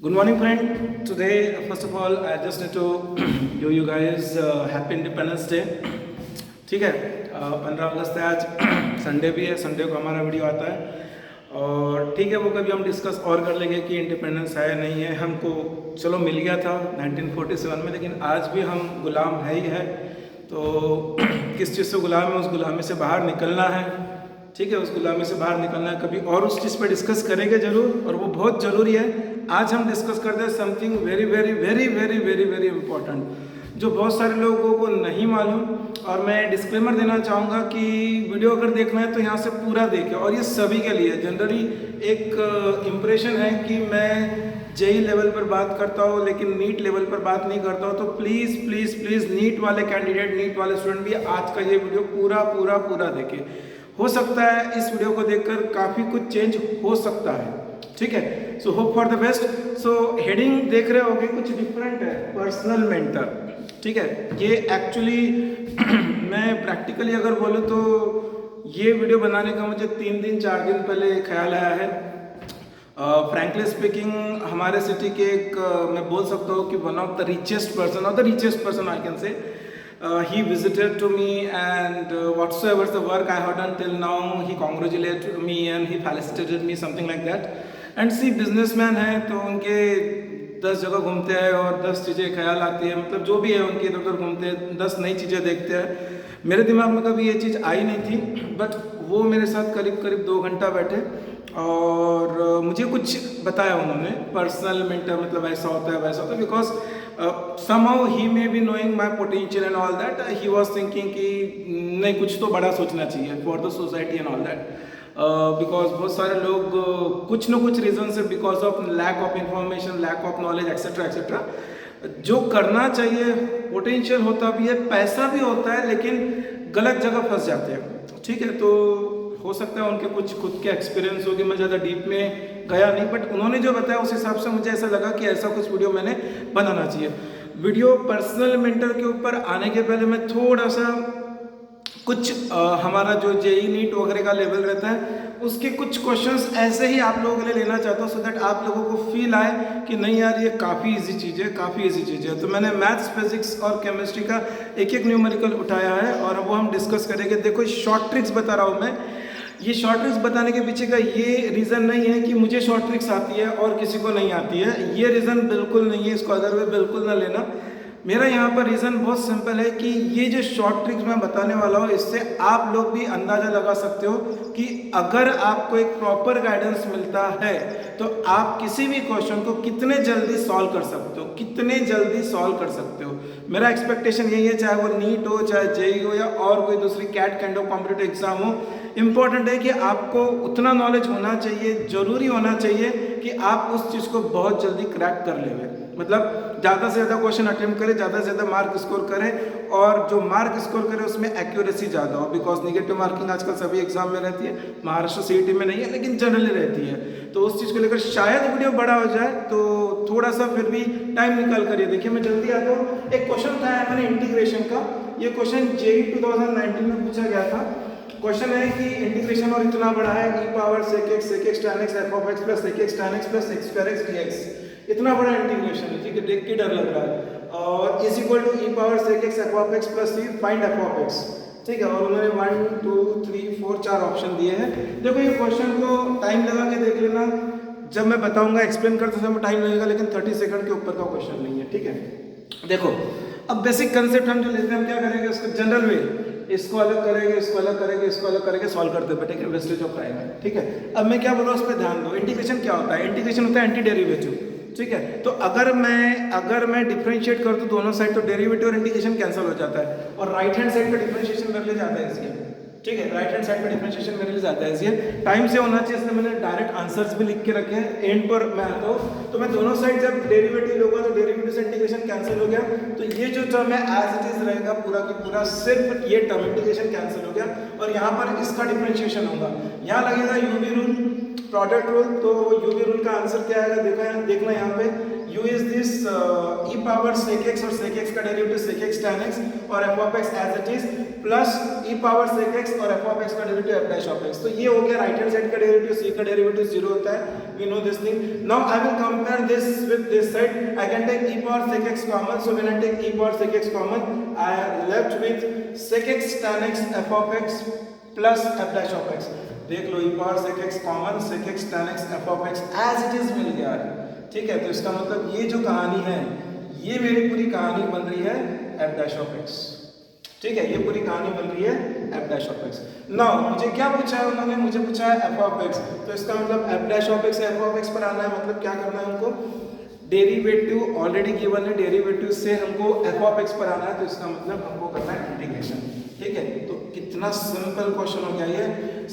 Good morning, friend. Today, first of all, I just need to give you guys Happy Independence Day. ठीक है, 15 अगस्त है आज, Sunday भी है, संडे को हमारा वीडियो आता है और ठीक है, वो कभी हम डिस्कस और कर लेंगे कि इंडिपेंडेंस है नहीं है। हमको चलो मिल गया था 1947 में, लेकिन आज भी हम गुलाम है ही है। तो किस चीज़ से गुलाम है, उस गुलामी से बाहर निकलना है। ठीक है, उस गुलामी से बाहर निकलना है। कभी और उस चीज़ पर डिस्कस करेंगे ज़रूर, और वो बहुत ज़रूरी है। आज हम डिस्कस करते हैं something very very very very very very important, जो बहुत सारे लोगों को नहीं मालूम। और मैं डिस्क्लेमर देना चाहूँगा कि वीडियो अगर देखना है तो यहाँ से पूरा देखें, और ये सभी के लिए। जनरली एक इम्प्रेशन है कि मैं जेई लेवल पर बात करता हूँ लेकिन नीट लेवल पर बात नहीं करता हूँ। तो प्लीज़ प्लीज़ प्लीज़ नीट वाले कैंडिडेट, नीट वाले स्टूडेंट भी आज का ये वीडियो पूरा पूरा पूरा देखें। हो सकता है इस वीडियो को देखकर काफ़ी कुछ चेंज हो सकता है। ठीक है, so hope for the best. So heading देख रहे होगे, कुछ डिफरेंट है, पर्सनल मेंटर। ठीक है, ये एक्चुअली मैं प्रैक्टिकली अगर बोलूँ तो ये वीडियो बनाने का मुझे 3 दिन 4 दिन पहले ख्याल आया है। फ्रैंकली स्पीकिंग, हमारे सिटी के एक मैं बोल सकता हूँ कि one of the richest person I can say, he visited to me, and whatsoever the work I have done till now, he congratulated me and he felicitated me, something like that. And see, businessman है तो उनके 10 जगह घूमते हैं और 10 चीज़ें ख्याल आती है, मतलब जो भी है उनके इधर उधर घूमते हैं, 10 नई चीज़ें देखते हैं। मेरे दिमाग में कभी ये चीज़ आई नहीं थी, बट वो मेरे साथ करीब करीब 2 घंटा बैठे और मुझे कुछ बताया उन्होंने। पर्सनल मेंटर मतलब ऐसा होता है वैसा होता है, because somehow he may be knowing my potential and all that. He was thinking कि नहीं, कुछ तो बड़ा सोचना चाहिए for the society and all that. Because बहुत सारे लोग कुछ न कुछ रीज़न से, because of lack of information, lack of knowledge etcetera etcetera, जो करना चाहिए, पोटेंशियल होता भी है, पैसा भी होता है, लेकिन गलत जगह फंस जाते हैं। ठीक है, तो हो सकता है उनके कुछ खुद के एक्सपीरियंस होगी, मैं ज़्यादा डीप में गया नहीं, बट उन्होंने जो बताया उस हिसाब से मुझे ऐसा लगा कि ऐसा कुछ वीडियो मैंने बनाना चाहिए। वीडियो पर्सनल मेंटर के ऊपर आने के पहले मैं थोड़ा सा कुछ हमारा जो जेई नीट वगैरह का लेवल रहता है उसके कुछ क्वेश्चंस ऐसे ही आप लोगों के लिए लेना चाहता हूँ, सो दैट आप लोगों को फील आए कि नहीं यार, ये काफ़ी इजी चीज़ है, काफ़ी इजी चीज़ है। तो मैंने मैथ्स, फिजिक्स और केमिस्ट्री का एक एक न्यूमेरिकल उठाया है और वो हम डिस्कस करेंगे। देखो, शॉर्ट ट्रिक्स बता रहा हूँ मैं। ये शॉर्ट ट्रिक्स बताने के पीछे का ये रीज़न नहीं है कि मुझे शॉर्ट ट्रिक्स आती है और किसी को नहीं आती है, ये रीज़न बिल्कुल नहीं है, इसको अदर वे बिल्कुल ना लेना। मेरा यहाँ पर रीज़न बहुत सिंपल है कि ये जो शॉर्ट ट्रिक्स मैं बताने वाला हूँ, इससे आप लोग भी अंदाज़ा लगा सकते हो कि अगर आपको एक प्रॉपर गाइडेंस मिलता है तो आप किसी भी क्वेश्चन को कितने जल्दी सॉल्व कर सकते हो, कितने जल्दी सॉल्व कर सकते हो। मेरा एक्सपेक्टेशन यही है, चाहे वो नीट हो, चाहे जेई हो, या और कोई दूसरी CAT kind of competitive exam हो। इम्पॉर्टेंट है कि आपको उतना नॉलेज होना चाहिए, ज़रूरी होना चाहिए कि आप उस चीज़ को बहुत जल्दी क्रैक कर लेंगे। मतलब ज़्यादा से ज़्यादा क्वेश्चन अटेम्प्ट करें, ज़्यादा से ज़्यादा मार्क स्कोर करें, और जो मार्क स्कोर करें उसमें एक्यूरेसी ज़्यादा हो, बिकॉज निगेटिव मार्किंग आजकल सभी एग्जाम में रहती है। महाराष्ट्र सीईटी में नहीं है, लेकिन जनरली रहती है। तो उस चीज़ को लेकर शायद वीडियो बड़ा हो जाए, तो थोड़ा सा फिर भी टाइम निकाल कर। देखिए, मैं जल्दी आता हूँ। एक क्वेश्चन उठाया मैंने इंटीग्रेशन का। ये क्वेश्चन जेई 2019 में पूछा गया था। क्वेश्चन है कि इंटीग्रेशन और इतना बड़ा है, e power sec x tan x f of x plus sec x tan x plus x square x dx, इतना बड़ा इंटीग्रेशन है। ठीक है, देख के डर लग रहा है। और is equal to e power sec x f of x plus c find f of x। ठीक है, और उन्होंने 1 2 3 4 4 ऑप्शन दिए हैं। देखो, ये क्वेश्चन को टाइम लगा के देख लेना, जब मैं बताऊंगा एक्सप्लेन करते समय टाइम लगेगा, लेकिन 30 सेकंड के ऊपर का क्वेश्चन नहीं है। ठीक है, देखो, अब बेसिक कंसेप्ट हम जो लेते हैं, हम क्या करेंगे, उसको जनरल वे, इसको अलग करेंगे, इसको अलग करेंगे, इसको अलग करेंगे, सॉल्व करते हैं। ठीक है, वेस्टेज ऑफ टाइम है। ठीक है, अब मैं क्या बोल रहा हूँ उस पर ध्यान दो। इंटीग्रेशन क्या होता है? इंटीग्रेशन होता है एंटी डेरिवेटिव। ठीक है, तो अगर मैं डिफरेंशिएट कर दूं दोनों साइड, तो डेरिवेटिव और इंटीग्रेशन कैंसिल हो जाता है, और राइट हैंड साइड पे डिफरेंशिएशन मेरे लिए जाता है इसलिए। ठीक है, राइट हैंड साइड पे डिफरेंशिएशन मेरे लिए जाता है इसलिए। टाइम से होना चाहिए, इसलिए मैंने डायरेक्ट आंसर्स भी लिख के रखे हैं। एंड पर मैं आता हूँ, तो मैं दोनों साइड जब डेरिवेटिव लूंगा तो डेरिवेटिव से इंटीग्रेशन कैंसिल हो गया, तो ये जो टर्म है एज इट इज रहेगा पूरा की पूरा, सिर्फ ये टर्म इंटीग्रेशन कैंसिल हो गया, और यहाँ पर इसका डिफरेंशिएशन होगा। यहाँ लगेगा यूवी रूल, प्रोडक्ट रूल, तो यूवी रूल का आंसर क्या आएगा देखना यहाँ पे u is this e power sec x और sec x का derivative sec x tan x और f of x as it is plus e power sec x और f of x का derivative f dash of x। तो ये हो गया right hand side का डेरिवेटिव, c का डेरिवेटिव 0 होता है, we know this thing. Now I will compare this with this side, I can take e power sec x common, so when I take e power sec x common I am left with sec x tan x f of x plus f dash of x। देख लो e power sec x common, sec x tan x f of x as it is मिल गया है, ठीक है। तो इसका मतलब ये जो कहानी है, ये मेरी पूरी कहानी बन रही है f dash of x, ठीक है, ये पूरी कहानी बन रही है f dash of x। Now मुझे क्या पूछा है उन्होंने, मुझे पूछा है f of x, तो इसका मतलब f dash of x से f of x पर आना है, मतलब क्या करना है हमको, डेरिवेटिव ऑलरेडी गिवन है, डेरिवेटिव से हमको f of x पर आना है, तो इसका मतलब हमको करना है इंटीग्रेशन, ठीक है। तो कितना सिंपल क्वेश्चन हो गया ये,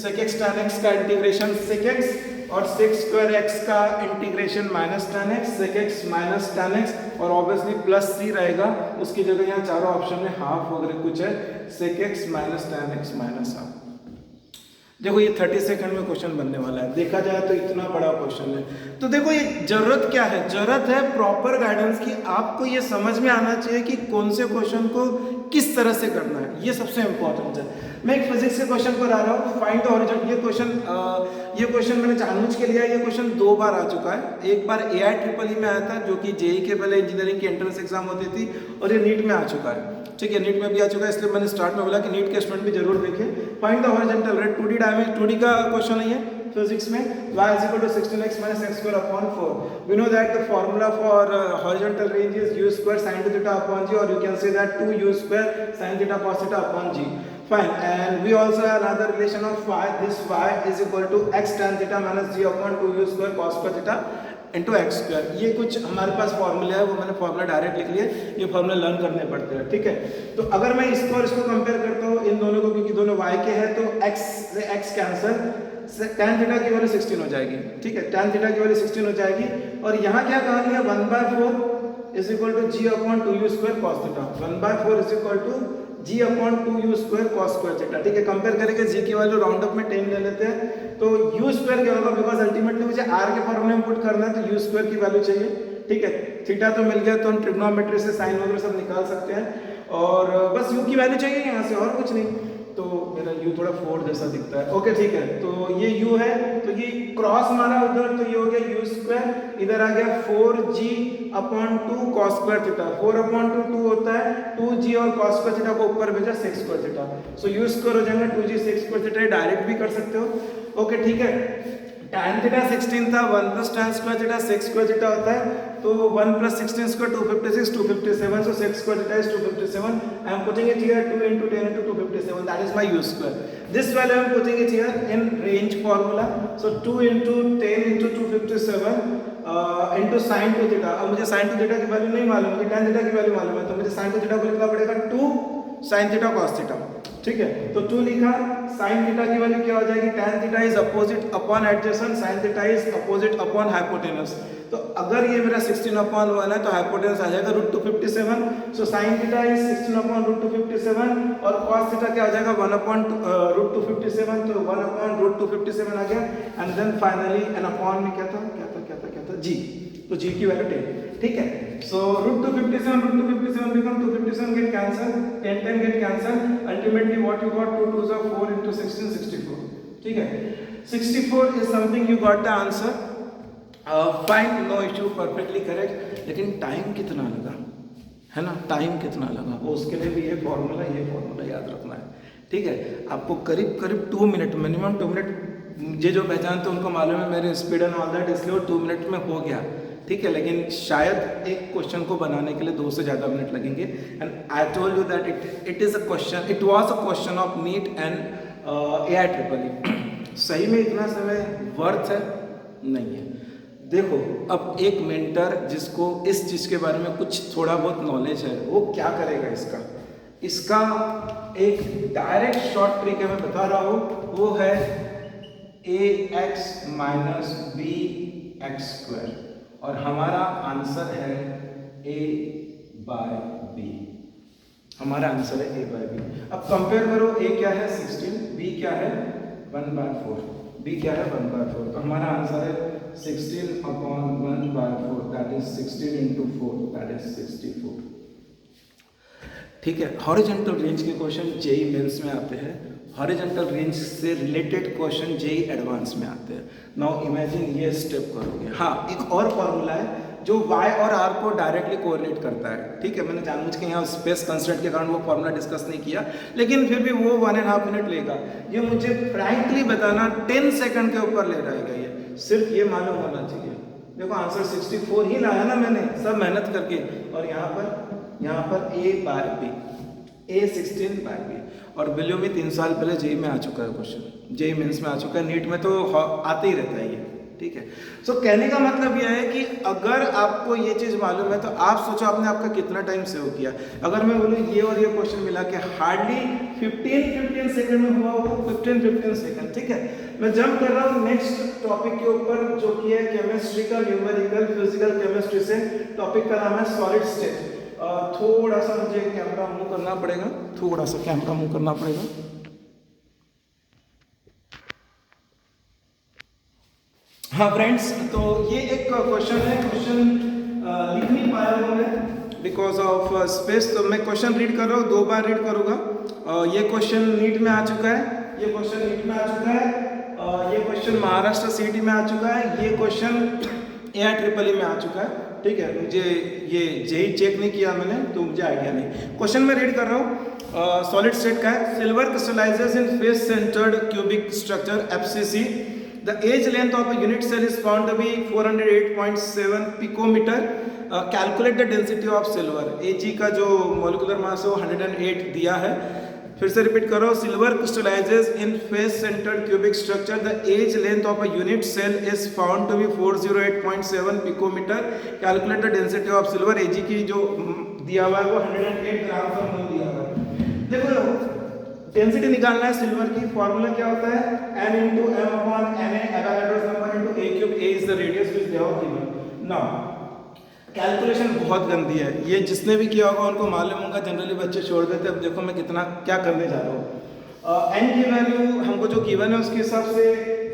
sec x tan x का इंटीग्रेशन sec x और sec स्क्वायर x का integration minus tan x, sec x minus tan x और ऑब्वियसली प्लस c रहेगा, उसकी जगह यहाँ चारों ऑप्शन में हाफ वगैरह कुछ है, sec x minus tan x minus half. देखो ये 30 सेकंड में क्वेश्चन बनने वाला है, देखा जाए तो इतना बड़ा क्वेश्चन है। तो देखो ये जरूरत क्या है, जरूरत है प्रॉपर गाइडेंस की, आपको ये समझ में आना चाहिए कि कौन से क्वेश्चन को किस तरह से करना है, ये सबसे इंपॉर्टेंट है। मैं एक फिजिक्स के क्वेश्चन पर आ रहा हूँ, फाइंड द ऑरिजिन। ये क्वेश्चन मैंने जानबूझ के लिया, ये क्वेश्चन 2 बार आ चुका है। एक बार AIEEE में आया था, जो कि जेई के पहले इंजीनियरिंग की एंट्रेंस एग्जाम होती थी, और ये नीट में आ चुका है, ठीक है, नीट में भी आ चुका है, इसलिए मैंने स्टार्ट में बोला कि नीट के स्टूडेंट भी जरूर देखें। Find the horizontal rate, 2D का क्वेश्चन है ये फिजिक्स में, y is equal to 16x minus x square upon 4. We know that the formula for horizontal range is u square sin theta upon g, or you can say that 2u square sin theta cos theta upon g. Fine, and we also have another relation of y. This y is equal to x tan theta minus g upon 2u square cos square theta into x square. ये कुछ हमारे पास formula है, वो मैंने formula direct लिख लिया, ये formula learn करने पड़ते हैं, ठीक है। तो अगर मैं इसको और इसको कंपेयर करता हूँ इन दोनों को, क्योंकि दोनों y के हैं, तो x से x कैंसल, tan थीटा की वैल्यू 16 हो जाएगी, ठीक है, tan थीटा की वैल्यू 16 हो जाएगी। और यहाँ क्या कहानी है, 1/4 is equal to g upon 2u square cos theta, 1/4 is equal to g upon 2u square cos square theta, ठीक है। कंपेयर करेंगे, g की वैल्यू राउंड अप में 10 ले लेते हैं, तो u स्क्वायर क्या होगा, बिकॉज अल्टीमेटली मुझे r के फॉर्मूले में पुट करना है, तो u स्क्वायर की वैल्यू चाहिए, ठीक है। थीटा तो मिल गया, तो हम ट्रिग्नोमेट्री से साइन वगैरह सब निकाल सकते हैं, और बस u की वैल्यू चाहिए यहाँ से, और कुछ नहीं। तो मेरा u थोड़ा 4 जैसा दिखता है, ओके ठीक है। तो ये u है, तो ये क्रॉस मारा उधर, तो ये हो गया u स्क्वायर, इधर आ गया 4g upon 2 cos square theta, 4 upon 2 होता है, 2g और cos स्क्वायर थीटा को ऊपर भेजा sec स्क्वायर थीटा, सो u स्क्वायर हो जाएगा 2g sec square theta, direct भी कर सकते हो, ओके ठीक है। tan थीटा 16 था, 1 plus tan square theta sec square theta होता है, तो 1 plus 16 square 256, 257, so sec square theta is 257. I am putting it here, 2 into 10 into 257, that is my u square. This value I am putting it here in range formula, so 2 into 10 into 257 into sin 2 theta. अब मुझे sin 2 theta की value नहीं मालूम, मुझे tan theta की value मालूम है, तो मुझे sin 2 थीटा को लिखना पड़ेगा 2 sin थीटा cos थीटा, ठीक है। तो 2 लिखा, sin थीटा की वैल्यू क्या हो जाएगी, tan theta is opposite upon adjacent, sin theta is opposite upon hypotenuse. तो अगर ये मेरा 16 अपॉन 1 है, तो हाइपोटेनस आ जाएगा √257, सो sin थीटा इज 16 अपॉन √257, और cos थीटा क्या आ जाएगा 1 अपॉन √257, तो 1 अपॉन √257 आ गया, and then finally n upon में क्या था g, तो g की वैल्यू 10, ठीक है। सो √257 become 257 get cancel, 10 get cancel, ultimately what you got, 2 2s are 4 into 16, 64, ठीक है। 64 is something you got the answer, fine, no issue, perfectly correct। लेकिन टाइम कितना लगा, है ना, टाइम कितना लगा, उसके लिए भी ये फॉर्मूला याद रखना है, ठीक है। आपको करीब 2 मिनट, मिनिमम 2 मिनट, मुझे जो पहचानते हैं उनको मालूम है मेरे स्पीड एंड ऑल दैट, इसलिए वो 2 मिनट में हो गया, ठीक है। लेकिन शायद एक क्वेश्चन को बनाने के लिए 2 से ज़्यादा मिनट लगेंगे, and I told you that it was a question of neat and AIEEE। सही में इतना समय वर्थ है? नहीं है। देखो, अब एक मेंटर जिसको इस चीज़ के बारे में कुछ थोड़ा बहुत नॉलेज है, वो क्या करेगा, इसका एक डायरेक्ट शॉर्ट ट्रिक है, मैं बता रहा हूँ, वो है ax minus b x square, और हमारा आंसर है a बाय बी, हमारा आंसर है a बाय बी। अब कंपेयर करो, a क्या है 16, b क्या है 1/4, बी क्या है 1/4, तो हमारा आंसर है 16/1/4, दैट इज 16 × 4, दैट इज 64। ठीक है, हॉरिजॉन्टल रेंज के क्वेश्चन जेई मेंस में आते हैं, हॉरिजॉन्टल रेंज से रिलेटेड क्वेश्चन जेई एडवांस में आते हैं। नाउ इमेजिन ये स्टेप करोगे। हाँ, एक और फॉर्मूला है जो y और r को डायरेक्टली कोरिलेट करता है। ठीक है, मैंने जानबूझ के यहाँ स्पेस कंस्ट्रेंट के कारण वो फॉर्मूला डिस्कस नहीं किया, लेकिन फिर भी वो 1.5 मिनट लेगा। ये मुझे फ्रैंकली बताना 10 सेकंड के ऊपर ले जाएगा। ये सिर्फ ये मालूम होना चाहिए। देखो आंसर 64 ही लाया ना मैंने, सब मेहनत करके। और यहाँ पर a/b, a16/b। और बिलियो में 3 साल पहले जेई में आ चुका है क्वेश्चन, जेई मेंस में आ चुका है, नीट में तो आते ही रहता है ये। ठीक है, सो कहने का मतलब यह है कि अगर आपको ये चीज़ मालूम है तो आप सोचो आपने आपका कितना टाइम सेव किया। अगर मैं बोलूँ ये और ये क्वेश्चन मिला के हार्डली 15 सेकंड में हुआ होगा, 15 सेकंड। ठीक है, मैं जंप कर रहा हूँ नेक्स्ट टॉपिक के ऊपर, जो कि है केमिस्ट्री का न्यूमेरिकल, फिजिकल केमिस्ट्री से। टॉपिक का नाम है सॉलिड स्टेट। थोड़ा सा मुझे कैमरा मूव करना पड़ेगा, थोड़ा सा कैमरा मूव करना पड़ेगा। हाँ फ्रेंड्स, तो ये एक क्वेश्चन है, क्वेश्चन लिख नहीं पाया हूँ मैं बिकॉज ऑफ स्पेस, तो मैं क्वेश्चन रीड कर रहा हूँ, 2 बार रीड करूँगा। ये क्वेश्चन नीट में आ चुका है, ये क्वेश्चन नीट में आ चुका है, ये क्वेश्चन महाराष्ट्र सीईटी में आ चुका है, ये क्वेश्चन AIEEE में आ चुका है। ठीक है, मुझे ये जेई चेक नहीं किया मैंने, तो मुझे आइडिया नहीं। क्वेश्चन मैं रीड कर रहा हूँ, सॉलिड स्टेट का है। Silver crystallises in face centred cubic structure FCC. The age length of a unit cell is found to be 408.7 picometer. Calculate the density of silver. Ag का जो molecular mass है वो 108 दिया है। फिर से रिपीट करो, silver crystallises in face centred cubic structure, the edge length of a unit cell is found to be 408.7 picometre. Calculate the density of silver. Ag की जो दिया हुआ है वो 108 ग्राम पर मोल दिया हुआ है। देखो डेंसिटी निकालना है सिल्वर की, फॉर्मूला क्या होता है, n × m/na, Avogadro's number × a³, a is the radius which they have given. Now calculation बहुत गंदी है, ये जिसने भी किया होगा उनको मालूम होगा, जनरली बच्चे छोड़ देते हैं। अब देखो मैं कितना क्या करने जा रहा हूँ। n की वैल्यू हमको जो गिवन है उसके हिसाब से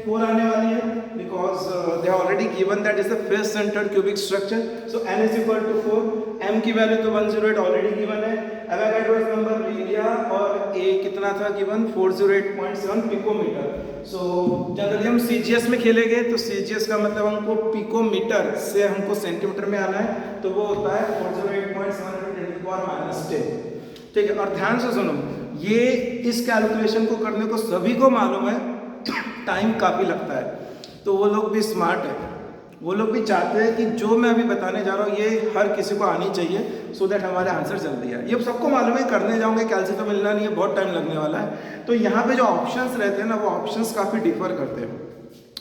4 आने वाली है, because they already given that is the face centred cubic structure, so n is equal to 4। m की वैल्यू तो 108 ऑलरेडी गिवन है, एवोगाड्रोस नंबर ले लिया, और a कितना था गिवन, 408.7 पिकोमीटर। सो जनरली हम CGS में खेलेंगे, तो CGS का मतलब हमको पिकोमीटर से हमको सेंटीमीटर में आना है, तो वो होता है 408.7 × 10⁻⁻। ठीक है, और ध्यान से सुनो, ये इस कैलकुलेशन को करने को सभी को मालूम है, टाइम काफ़ी लगता है, तो वो लोग भी स्मार्ट है, वो लोग भी चाहते हैं कि जो मैं अभी बताने जा रहा हूँ ये हर किसी को आनी चाहिए, सो दैट हमारे आंसर जल्दी है। ये सबको मालूम है, करने जाओगे कैलसी तो मिलना नहीं है, बहुत टाइम लगने वाला है। तो यहाँ पे जो ऑप्शंस रहते हैं ना, वो ऑप्शंस काफ़ी डिफर करते हैं।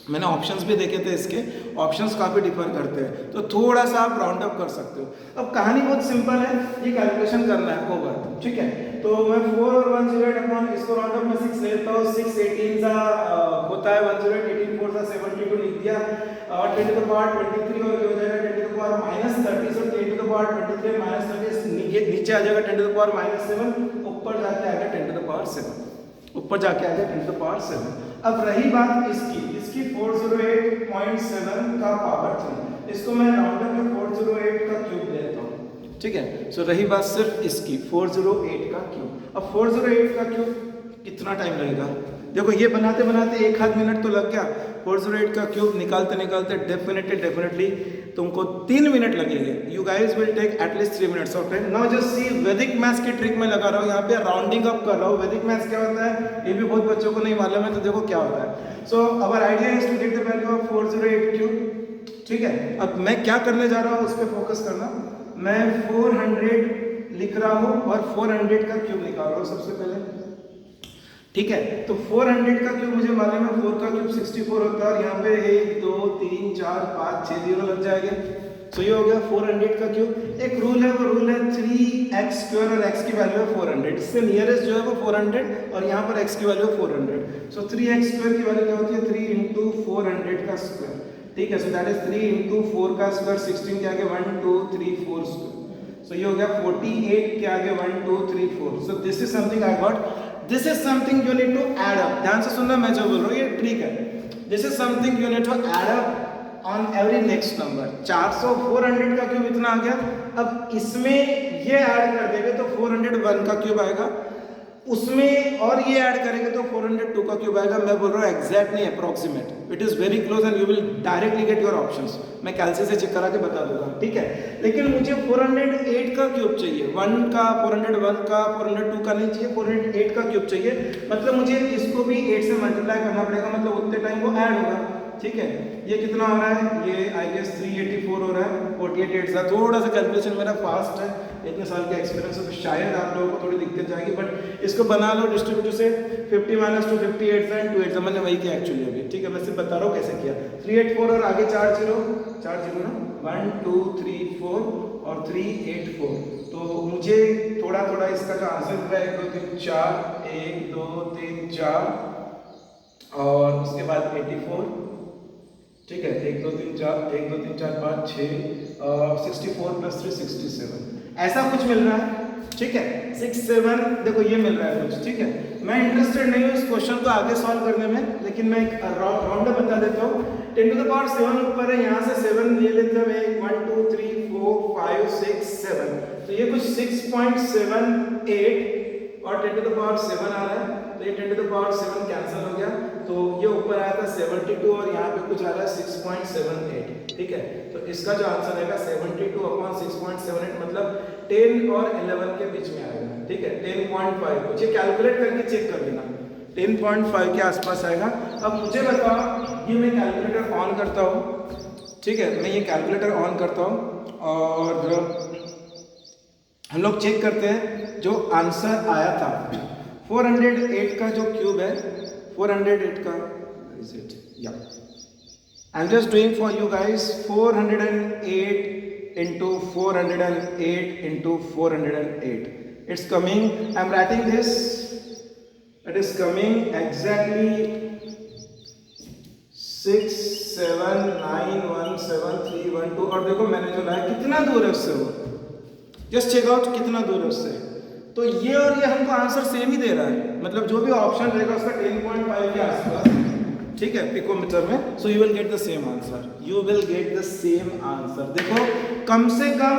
मैंने ऑप्शंस भी देखे थे इसके, ऑप्शंस काफ़ी डिफर करते हैं, तो थोड़ा सा आप राउंड अप कर सकते हो। अब कहानी बहुत सिंपल है, ये कैलकुलेशन करना है ओवर। ठीक है, तो मैं 4 और 108 अपॉन इसको राउंड अप में 6 लेता हूँ, 6 18 सा होता है 108, 18 4 सा 72 लिख दिया, और 10 to the power 23 और ये हो जाएगा 10 to the power -30, so 10 to the power 23 -30 नीचे आ जाएगा 10 to the power -7, ऊपर जाके आएगा 10 to the power 7, ऊपर जाके आ जाएगा 10 to the power 7। अब रही बात इसकी 408.7 का पावर 3, इसको मैं राउंड अप में 408 का क्यूब लेता हूँ। ठीक है, सो रही बात सिर्फ इसकी 408 का क्यूब। अब 408 का क्यूब कितना टाइम लगेगा, देखो ये बनाते बनाते 1 मिनट तो लग गया, 408 का क्यूब निकालते निकालते डेफिनेटली तुमको 3 मिनट लगेंगे। You guys will take at least 3 minutes of time. Now just see, Vedic maths की ट्रिक मैं लगा रहा हूँ, यहाँ पे राउंडिंग अप कर रहा हूँ। वैदिक मैथ्स क्या होता है ये भी बहुत बच्चों को नहीं मालूम है, तो देखो क्या होता है। So our idea is to get the value of 408 cube. ठीक है, अब मैं क्या करने जा रहा हूँ उस पर फोकस करना। मैं 400 लिख रहा हूँ और 400 का क्यूब निकाल रहा हूँ सबसे पहले। ठीक है, तो 400 का क्यूब मुझे मालूम है 4 का क्यूब 64 होता है, और यहाँ पे 1 2 3 4 5 6 जीरो लग जाएंगे। सो ये हो गया 400 का क्यूब। एक रूल है, वो रूल है 3x², और x की वैल्यू है 400, इससे नियरेस्ट जो है वो 400, और यहाँ पर x की वैल्यू है 400। सो 3x² की वैल्यू क्या होती है, 3 × 400 का स्क्वायर। ठीक है, सो दैट इज 3 × 4 का स्क्वायर, 16 के आगे 1 2 3 4 स्क्वायर। सो ये हो गया 48 के आगे 1 2 3 4। So this is something I got, this is something you need to add up. ध्यान से सुनना मैं जो बोल रहा हूँ, ये ट्रिक है। This is something you need to add up on every next number. 400 400 का क्यूब इतना आ गया। अब इसमें ये ऐड कर देंगे तो 401 का क्यूब आएगा, उसमें और ये ऐड करेंगे तो 402 का क्यूब आएगा। मैं बोल रहा हूँ एग्जैक्ट नहीं, approximate, it is very close and you will directly get your options. मैं कैलसी से चेक करा के बता दूंगा, ठीक है। लेकिन मुझे 408 का क्यूब चाहिए, 1 का 401 का 402 का नहीं चाहिए, 408 का क्यूब चाहिए। मतलब मुझे इसको भी 8 से मल्टीप्लाई करना पड़ेगा, मतलब उतने टाइम वो ऐड होगा, ठीक है। ये कितना हो रहा है, ये आई गेस 384 हो रहा है, 48 8 सा। थोड़ा सा कैलकुलेशन मेरा फास्ट है, इतने साल का एक्सपीरियंस है, तो शायद आप लोगों को थोड़ी दिक्कत जाएगी, बट इसको बना लो डिस्ट्रीब्यूटर से। 50 माइनस 2 58 एंड 2 8 मैंने वही किया एक्चुअली अभी, ठीक है। मैं सिर्फ बता रहा हूँ कैसे किया। 384 और आगे 4 0 ना, 1 2 3 4 और 384। तो मुझे थोड़ा थोड़ा इसका जो आंसर है 1 2 3 4 1 2 3 4 और उसके बाद 84, ठीक है। 1 2 3 4 1 2 3 4 5 6 64 प्लस 3 67 ऐसा कुछ मिल रहा है, ठीक है। 6 7 देखो ये मिल रहा है कुछ, ठीक है। मैं इंटरेस्टेड नहीं हूँ इस क्वेश्चन को आगे सॉल्व करने में, लेकिन मैं एक राउंड बता देता हूँ। 10 to the power 7 ऊपर है, यहाँ से 7 ले लेते हैं 1 2 3 4 5 6 7, तो ये कुछ 6.78 और 10 to the power 7 आ रहा है, तो ये 10 to the power 7 कैंसिल हो गया, तो ये ऊपर आया था 72 और यहाँ पे कुछ आ रहा है 6.78, ठीक है। तो इसका जो आंसर आएगा 72 अपॉन 6.78 मतलब 10 और 11 के बीच में आएगा, ठीक है। 10.5 कुछ ये कैलकुलेट करके चेक कर लेना, 10.5 के आसपास आएगा। अब मुझे बताओ, ये मैं कैलकुलेटर ऑन करता हूँ, ठीक है। मैं ये कैलकुलेटर ऑन करता हूँ और हम लोग चेक करते हैं जो आंसर आया था 408 का जो क्यूब है, 408 का इज इट, या I am just doing for you guys 408 into 408 into 408, it's coming, I am writing this, it is coming exactly 6 7 9 1 7 3 1 2 और देखो मैंने जो लाया कितना दूर है उससे, वो जस्ट चेक आउट कितना दूर है उससे। तो ये और ये हमको आंसर सेम ही दे रहा है, मतलब जो भी ऑप्शन रहेगा उसका 10.5 के आसपास, ठीक है, पिकोमीटर में। So you will get the same answer, you will get the same answer. देखो कम से कम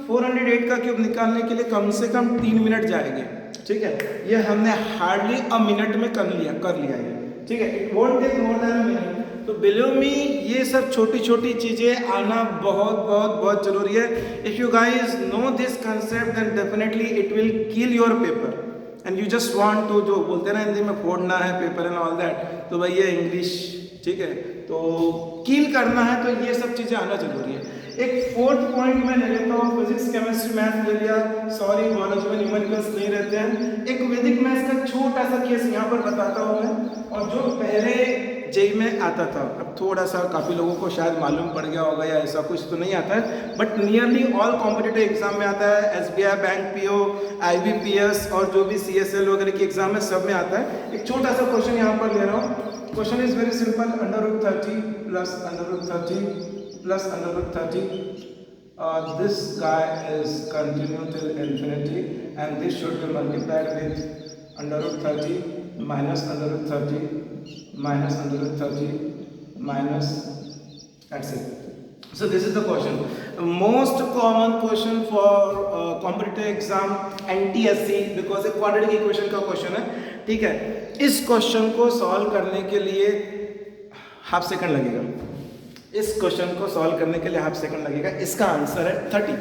408 का क्यूब निकालने के लिए कम से कम 3 मिनट जाएंगे, ठीक है। ये हमने हार्डली अ मिनट में कर लिया ये, ठीक है। It won't take more than a minute. तो बिलीव मी ये सब छोटी छोटी चीजें आना बहुत बहुत बहुत जरूरी है। If you guys know this concept then definitely it will kill your paper and you just want to, जो बोलते हैं ना हिंदी में, फोड़ना है पेपर एंड ऑल दैट, तो भाई ये इंग्लिश, ठीक है। तो किल करना है तो ये सब चीजें आना जरूरी है। एक 4th पॉइंट में ले लेता हूँ, फिजिक्स केमिस्ट्री मैथ ले लिया, सॉरी बायोलॉजी में न्यूमेरिकल्स नहीं रहते हैं। एक वैदिक मैथ्स का छोटा सा केस यहाँ पर बताता हूँ मैं, और जो पहले जेई में आता था, अब थोड़ा सा काफ़ी लोगों को शायद मालूम पड़ गया होगा या ऐसा कुछ तो नहीं आता है, but nearly all competitive exam में आता है। एसबीआई बैंक पीओ, आईबीपीएस और जो भी सीएसएल वगैरह की एग्जाम है सब में आता है। एक छोटा सा क्वेश्चन यहाँ पर ले रहा हूँ। Question is very simple, √30 plus √30 plus √30. This guy is continue till infinity, and this should be multiplied with √30 minus √30 minus √30 minus, that's it. So this is the question, most common question for competitive exam NTSC, because एक quadratic equation का question है, ठीक है। इस question को solve करने के लिए हाफ सेकंड लगेगा, इस क्वेश्चन को सॉल्व करने के लिए हाफ सेकंड लगेगा। इसका आंसर है 30,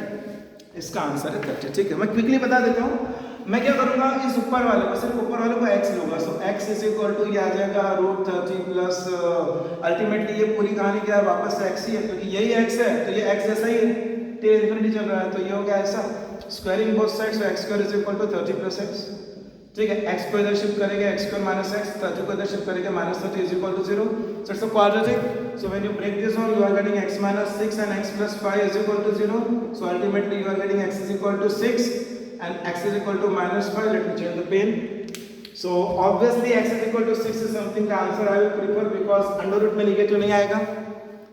इसका आंसर है 30, ठीक है। मैं क्विकली बता देता हूँ। मैं क्या करूँगा, इस ऊपर वाले को, सिर्फ ऊपर वाले को x लूँगा, सो x इज इक्वल टू ये आ जाएगा √30 प्लस, अल्टीमेटली ये पूरी कहानी क्या है, वापस से x ही है, क्योंकि यही x है तो ये x जैसा ही है, टेल इन्फिनिटी चल रहा है, तो ये हो गया ऐसा, squaring both sides, so x² is equal to 30 plus x, ठीक है। x को इधर शिफ्ट करेंगे, x² माइनस x, 30 को इधर शिफ्ट करेंगे, -30 is equal to 0, so it's a quadratic. So when you break this down, you are getting x minus 6 and x plus 5 is equal to 0. So ultimately you are getting x is equal to 6 and x is equal to -5. Let me change the pen. So obviously x is equal to 6 is something the answer I will prefer, because under root में negative नहीं आएगा.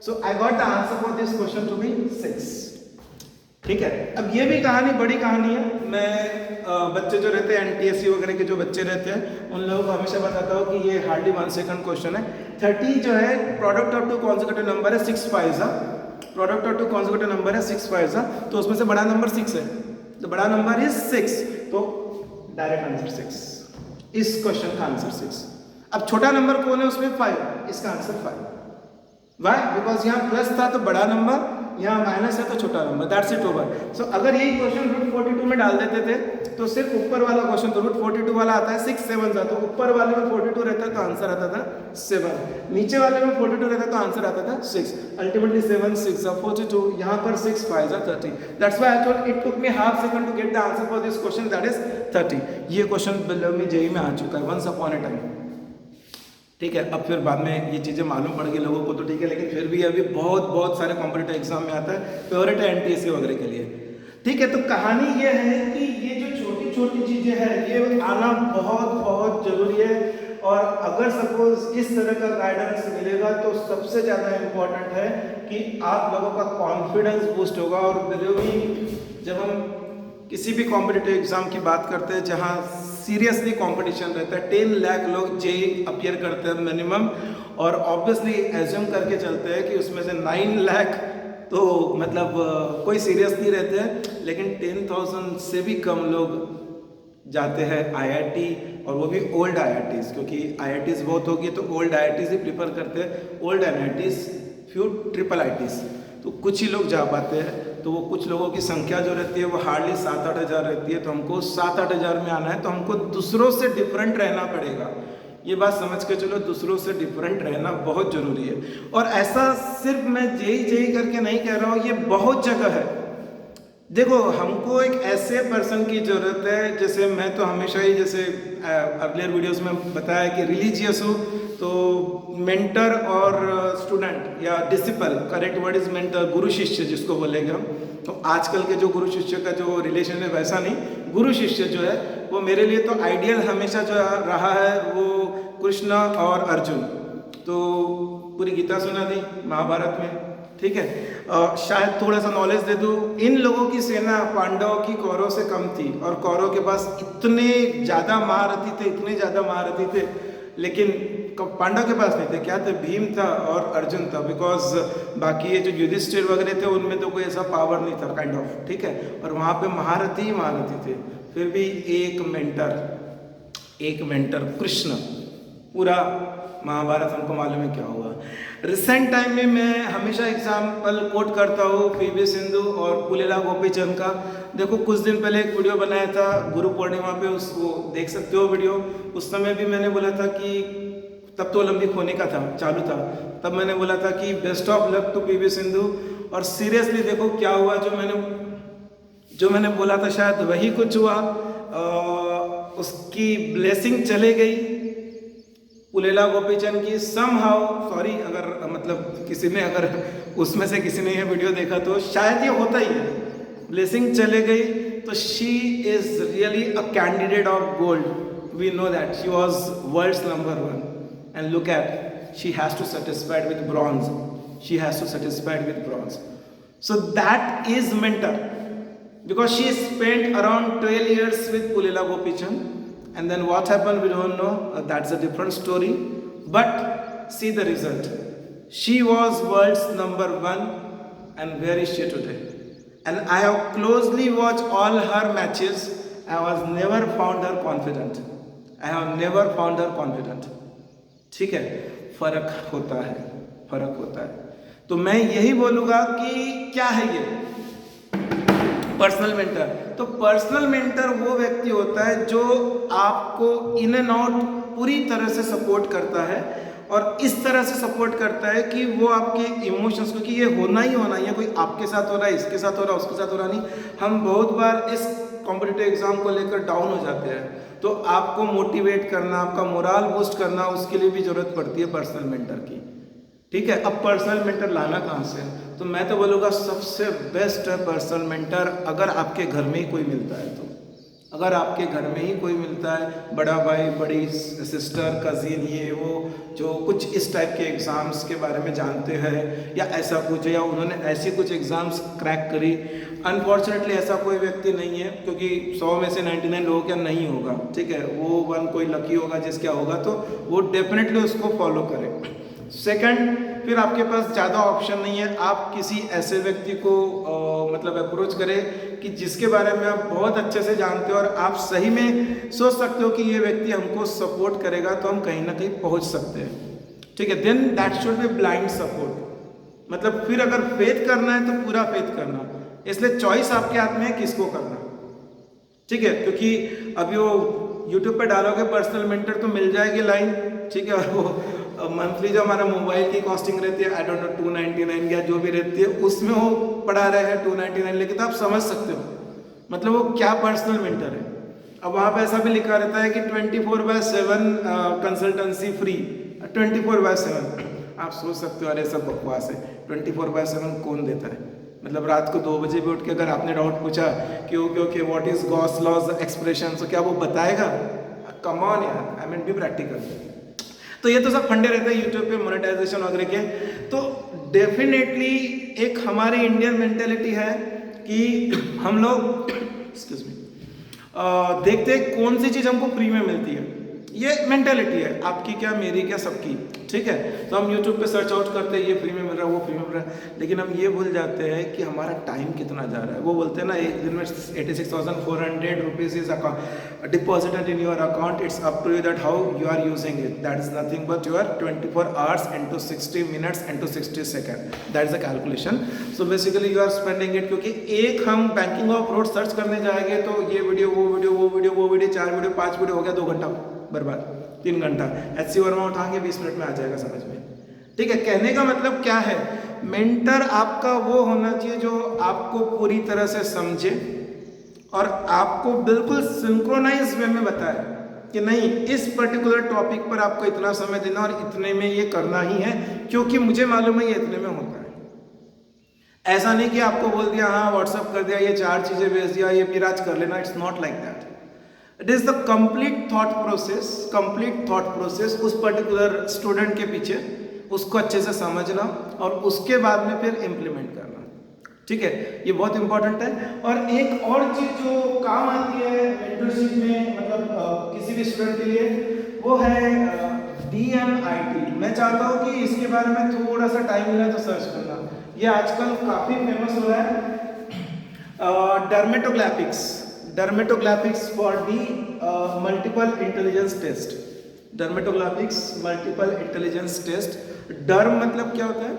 So I got the answer for this question to be 6. ठीक है। अब ये भी कहानी बड़ी कहानी है। मैं बच्चे जो रहते हैं NTSC वगैरह के जो बच्चे रहते हैं उन लोगों को हमेशा बताता हूँ कि ये हार्डली 1 सेकंड क्वेश्चन है। 30 जो है प्रोडक्ट ऑफ 2 कॉन्सेक्यूटिव नंबर है 6 5 प्रोडक्ट ऑफ 2 कॉन्सेक्यूटिव नंबर है 6 5 तो उसमें से बड़ा नंबर 6 है, तो बड़ा नंबर इज 6, तो डायरेक्ट आंसर 6, इस क्वेश्चन का आंसर 6। अब छोटा नंबर कौन है उसमें 5, इसका आंसर 5। वाई? बिकॉज यहाँ प्लस था तो बड़ा नंबर, यहाँ माइनस है तो छोटा नंबर, दैट्स इट ओवर। सो अगर यही क्वेश्चन रूट 42 में डाल देते थे तो सिर्फ ऊपर वाला क्वेश्चन, तो रूट 42 वाला आता है 6 7 था, तो ऊपर वाले में 42 रहता तो आंसर आता था 7, नीचे वाले में 42 रहता तो आंसर आता था 6। अल्टीमेटली 7 6 42, यहाँ पर 6 5 30। That's why I told it took me half second to get the answer for this question, that is 30। ये क्वेश्चन बिलो में जेईई में आ चुका है वंस अपॉन अ टाइम। ठीक है, अब फिर बाद में ये चीज़ें मालूम पड़ गई लोगों को तो ठीक है, लेकिन फिर भी अभी बहुत सारे कॉम्पिटिटिव एग्जाम में आता है, फेवरेट है NTSC वगैरह के लिए। ठीक है, तो कहानी ये है कि ये जो छोटी छोटी चीज़ें हैं ये आना बहुत जरूरी है। और अगर सपोज इस तरह का गाइडेंस मिलेगा तो सबसे ज़्यादा इम्पोर्टेंट है कि आप लोगों का कॉन्फिडेंस बूस्ट होगा। और जब हम किसी भी कॉम्पिटिटिव एग्जाम की बात करते हैं जहाँ सीरियसली कंपटीशन रहता है, 10 लाख लोग जेईई अपीयर करते हैं मिनिमम, और ऑब्वियसली एज्यूम करके चलते हैं कि उसमें से 9 लाख तो मतलब कोई सीरियस नहीं रहते हैं, लेकिन 10,000 से भी कम लोग जाते हैं IIT, और वो भी ओल्ड IITs, क्योंकि IITs बहुत होगी तो ओल्ड IITs ही प्रिफर करते हैं, old NITs, few triple IITs, तो कुछ ही लोग जा पाते हैं। तो वो कुछ लोगों की संख्या जो रहती है वो हार्डली 7-8 हज़ार रहती है, तो हमको 7-8 हज़ार में आना है तो हमको दूसरों से डिफरेंट रहना पड़ेगा। ये बात समझ के चलो, दूसरों से डिफरेंट रहना बहुत ज़रूरी है। और ऐसा सिर्फ मैं जेईई करके नहीं कह रहा हूँ, ये बहुत जगह है। देखो, हमको एक ऐसे पर्सन की ज़रूरत है, जैसे मैं तो हमेशा ही जैसे अर्लियर वीडियोस में बताया कि रिलीजियस हो तो मेंटर और स्टूडेंट या disciple, correct word is mentor, गुरु शिष्य जिसको बोलेंगे हम। तो आजकल के जो गुरु शिष्य का जो रिलेशन है वैसा नहीं, गुरु शिष्य जो है वो मेरे लिए तो आइडियल हमेशा जो रहा है वो कृष्ण और अर्जुन। तो पूरी गीता सुना दी महाभारत में, ठीक है। शायद थोड़ा सा नॉलेज दे दूँ, इन लोगों की सेना पांडवों की कौरव से कम थी, और कौरव के पास इतने ज़्यादा महारथी थे, इतने ज़्यादा महारथी थे, लेकिन पांडव के पास नहीं थे। क्या थे? भीम था और अर्जुन था, बिकॉज बाकी ये जो युधिष्ठिर वगैरह थे उनमें तो कोई ऐसा पावर नहीं था काइंड ऑफ, ठीक है। और वहाँ पे महारथी थे। फिर भी एक मेंटर कृष्ण, पूरा महाभारत हमको मालूम है क्या हुआ। रिसेंट टाइम में मैं हमेशा एग्जाम्पल कोट करता हूँ PV सिंधु और पुलेला गोपीचंद का। देखो, कुछ दिन पहले एक वीडियो बनाया था गुरु पूर्णिमा पे, उसको देख सकते हो वीडियो। उस समय भी मैंने बोला था कि तब तो ओलंपिक होने का था, चालू था, तब मैंने बोला था कि best of luck to PV Sindhu. और सीरियसली देखो क्या हुआ, जो मैंने बोला था शायद वही कुछ हुआ। उसकी ब्लेसिंग चले गई पुलेला गोपीचंद की समहाउ, सॉरी अगर मतलब किसी ने अगर उसमें से किसी ने ये वीडियो देखा तो शायद ये होता ही है, ब्लेसिंग चले गई। तो she is really a candidate of gold, we know that she was world's number 1, and look at she has to satisfied with bronze, she has to satisfied with bronze. So that is mentor, because she spent around 12 years with Pulela Gopichand, and then what happened we don't know, that's a different story, but see the result. She was world's number 1, and where is she today? And I have closely watched all her matches. I was never found her confident. I have never found her confident. ठीक है, फर्क होता है। तो मैं यही बोलूँगा कि क्या है ये पर्सनल मेंटर। तो पर्सनल मेंटर वो व्यक्ति होता है जो आपको इन एंड आउट पूरी तरह से सपोर्ट करता है, और इस तरह से सपोर्ट करता है कि वो आपके इमोशंस, क्योंकि ये होना ही होना, ये कोई आपके साथ हो रहा है, इसके साथ हो रहा है, उसके साथ हो रहा नहीं। हम बहुत बार इस कॉम्पिटिटिव एग्जाम को लेकर डाउन हो जाते हैं, तो आपको मोटिवेट करना, आपका मोराल बूस्ट करना, उसके लिए भी जरूरत पड़ती है पर्सनल मेंटर की, ठीक है। अब पर्सनल मेंटर लाना कहाँ से? तो मैं तो बोलूँगा सबसे बेस्ट है पर्सनल मेंटर, अगर आपके घर में ही कोई मिलता है तो। अगर आपके घर में ही कोई मिलता है, बड़ा भाई, बड़ी सिस्टर, कजिन, ये वो, जो कुछ इस टाइप के एग्ज़ाम्स के बारे में जानते हैं या ऐसा कुछ, या उन्होंने ऐसी कुछ एग्ज़ाम्स क्रैक करी, अनफॉर्चुनेटली ऐसा कोई व्यक्ति नहीं है, क्योंकि 100 में से 99 लोगों का नहीं होगा, ठीक है, वो वन कोई लकी होगा जिसका होगा, तो वो डेफिनेटली उसको फॉलो करें। सेकंड, फिर आपके पास ज़्यादा ऑप्शन नहीं है, आप किसी ऐसे व्यक्ति को मतलब अप्रोच करें कि जिसके बारे में आप बहुत अच्छे से जानते हो और आप सही में सोच सकते हो कि ये व्यक्ति हमको सपोर्ट करेगा तो हम कहीं ना कहीं पहुंच सकते हैं, ठीक है। Then that should be blind support, मतलब फिर अगर फेथ करना है तो पूरा फेथ करना, इसलिए चॉइस आपके हाथ में है किसको करना, ठीक है। क्योंकि अभी वो यूट्यूब पे डालोगे पर्सनल मेंटर तो मिल जाएगी लाइन, ठीक है, और वो मंथली जो हमारा मोबाइल की कॉस्टिंग रहती है, आई डोंट नो 299 या जो भी रहती है, उसमें वो पढ़ा रहे हैं 299, लेकिन तो आप समझ सकते हो मतलब वो क्या पर्सनल मेंटर है। अब वहाँ पे ऐसा भी लिखा रहता है कि 24/7 कंसल्टेंसी फ्री, 24/7, आप सोच सकते हो अरे सब बकवास है, 24/7 कौन देता है? मतलब रात को 2 बजे भी उठ के अगर आपने डाउट पूछा कि okay what is Gauss laws expression, तो क्या वो बताएगा? कम ऑन यार, आई मीन बी प्रैक्टिकल। तो ये तो सब फंडे रहते हैं यूट्यूब पे मोनेटाइजेशन वगैरह के। तो डेफिनेटली एक हमारी इंडियन मेंटेलिटी है कि हम लोग एक्सक्यूज मी देखते हैं कौन सी चीज़ हमको फ्री में मिलती है, ये मेंटेलिटी है आपकी, क्या मेरी, क्या सबकी, ठीक है। तो हम यूट्यूब पे सर्च आउट करते हैं ये फ्री में मिल रहा है, वो फ्री में मिल रहा है, लेकिन हम ये भूल जाते हैं कि हमारा टाइम कितना जा रहा है। वो बोलते हैं ना एक दिन में 86,400 rupees is deposited in your account, it's up to you that how you are using it, that is nothing but your 24 hours into 60 minutes into 60 second, that is a calculation. So basically you are spending it, क्योंकि एक हम banking of road search करने जाएंगे तो ये video, वो video, वो video, वो वीडियो, 4 वीडियो, 5 वीडियो, हो गया 2 घंटा बर्बाद, 3 घंटा। HC वर्मा उठाएंगे 20 मिनट में आ जाएगा समझ में, ठीक है। कहने का मतलब क्या है, मेंटर आपका वो होना चाहिए जो आपको पूरी तरह से समझे और आपको बिल्कुल सिंक्रोनाइज वे में बताए कि नहीं इस पर्टिकुलर टॉपिक पर आपको इतना समय देना और इतने में ये करना ही है, क्योंकि मुझे मालूम है ये इतने में होता है। ऐसा नहीं कि आपको बोल दिया हाँ व्हाट्सअप कर दिया, ये 4 चीजें भेज दिया, ये फिर आज कर लेना, it's not like that. It is the complete thought process उस पर्टिकुलर स्टूडेंट के पीछे, उसको अच्छे से समझना और उसके बाद में फिर इम्प्लीमेंट करना, ठीक है। ये बहुत इंपॉर्टेंट है। और एक और चीज जो काम आती है मेंटरशिप में, मतलब किसी भी स्टूडेंट के लिए, वो है DMIT। मैं चाहता हूँ कि इसके बारे में थोड़ा सा टाइम मिला तो सर्च करना, ये आजकल काफी फेमस हो रहा है। Dermatographics for the multiple intelligence test, dermatographics multiple intelligence test. Derm मतलब क्या होता है?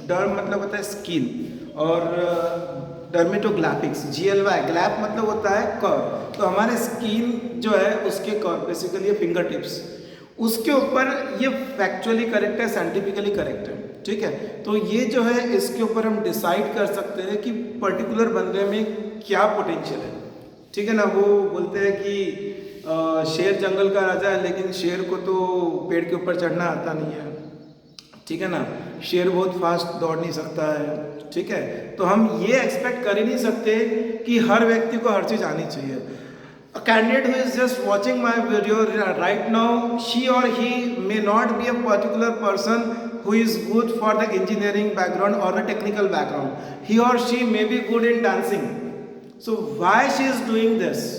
डर्म मतलब होता है स्किन, और डर्मेटोग्राफिक्स GLY, ग्लैप मतलब होता है कर्व। तो हमारे स्किन जो है उसके कर्व, बेसिकली फिंगर टिप्स, उसके ऊपर ये फैक्चुअली करेक्ट है, साइंटिफिकली करेक्ट है, ठीक है। तो ये जो है इसके ऊपर हम डिसाइड कर सकते हैं कि पर्टिकुलर बंदे में क्या पोटेंशियल है, ठीक है ना। वो बोलते हैं कि शेर जंगल का राजा है, लेकिन शेर को तो पेड़ के ऊपर चढ़ना आता नहीं है, ठीक है ना। शेर बहुत फास्ट दौड़ नहीं सकता है, ठीक है। तो हम ये एक्सपेक्ट कर ही नहीं सकते कि हर व्यक्ति को हर चीज़ आनी चाहिए। A candidate who is just watching my video right now, she or he may not be a particular person who is good for the engineering background or the technical background. He or she may be good in dancing. So why she is doing this?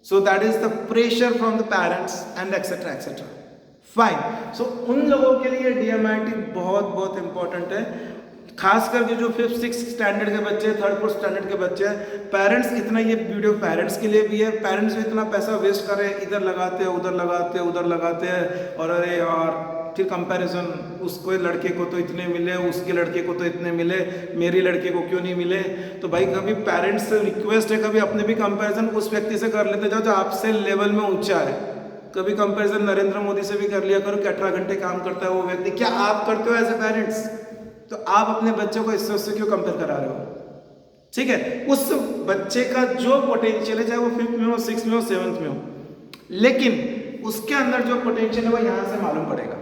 So that is the pressure from the parents and etc etc. Fine. So उन लोगों के लिए DMIT बहुत बहुत important है, खास करके जो 5th 6th स्टैंडर्ड के बच्चे, 3rd 4th स्टैंडर्ड के बच्चे हैं। पेरेंट्स इतना, ये वीडियो पेरेंट्स के लिए भी है, पेरेंट्स भी इतना पैसा वेस्ट कर रहे हैं, इधर लगाते हैं, उधर लगाते हैं, उधर लगाते हैं, और अरे यार फिर कंपैरिजन, उसको लड़के को तो इतने मिले, उसके लड़के को तो इतने मिले, मेरी लड़के को क्यों नहीं मिले। तो भाई कभी पेरेंट्स से रिक्वेस्ट है, कभी अपने भी कंपैरिजन उस व्यक्ति से कर लेते जाओ जो आपसे लेवल में ऊंचा है। कभी कंपैरिजन नरेंद्र मोदी से भी कर लिया करो कि 18 घंटे काम करता है वो व्यक्ति, क्या आप करते हो एज ए पेरेंट्स? तो आप अपने बच्चों को इससे उससे क्यों कंपेयर करा रहे हो, ठीक है। उस बच्चे का जो पोटेंशियल है, चाहे वो 5th में हो, 6th में हो, 7th में हो, लेकिन उसके अंदर जो पोटेंशियल है वो यहाँ से मालूम पड़ेगा।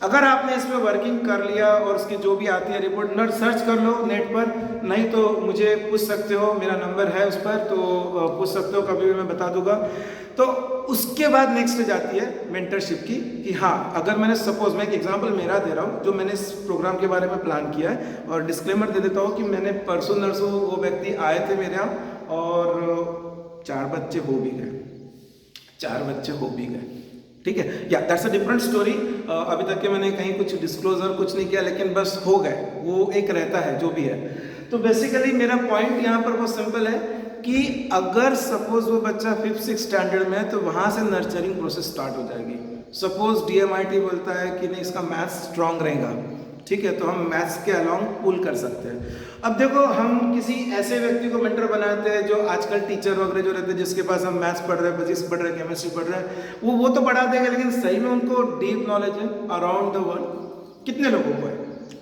अगर आपने इस पर वर्किंग कर लिया और उसकी जो भी आती है रिपोर्ट नट सर्च कर लो नेट पर, नहीं तो मुझे पूछ सकते हो, मेरा नंबर है उस पर, तो पूछ सकते हो, कभी भी मैं बता दूंगा। तो उसके बाद नेक्स्ट जाती है मेंटरशिप की, कि हाँ अगर मैंने सपोज, मैं एक एग्जांपल मेरा दे रहा हूँ जो मैंने इस प्रोग्राम के बारे में प्लान किया है, और डिस्क्लेमर दे देता हूँ कि मैंने परसों नरसों वो व्यक्ति आए थे मेरे यहाँ और 4 बच्चे हो भी गए, 4 बच्चे हो भी गए, ठीक है। या दैट्स अ डिफरेंट स्टोरी। अभी तक के मैंने कहीं कुछ डिस्क्लोजर कुछ नहीं किया, लेकिन बस हो गए, वो एक रहता है जो भी है। तो बेसिकली मेरा पॉइंट यहाँ पर बहुत सिंपल है कि अगर सपोज वो बच्चा 5th-6th स्टैंडर्ड में है तो वहाँ से नर्चरिंग प्रोसेस स्टार्ट हो जाएगी। सपोज DMIT बोलता है कि नहीं इसका मैथ्स स्ट्रांग रहेगा, ठीक है, तो हम मैथ्स के अलोंग पुल कर सकते हैं। अब देखो हम किसी ऐसे व्यक्ति को मेंटर बनाते हैं जो आजकल टीचर वगैरह जो रहते हैं, जिसके पास हम मैथ्स पढ़ रहे हैं, फिजिक्स पढ़ रहे हैं, केमिस्ट्री पढ़ रहे हैं, वो तो बढ़ा देंगे, लेकिन सही में उनको डीप नॉलेज है अराउंड द वर्ल्ड कितने लोगों को है,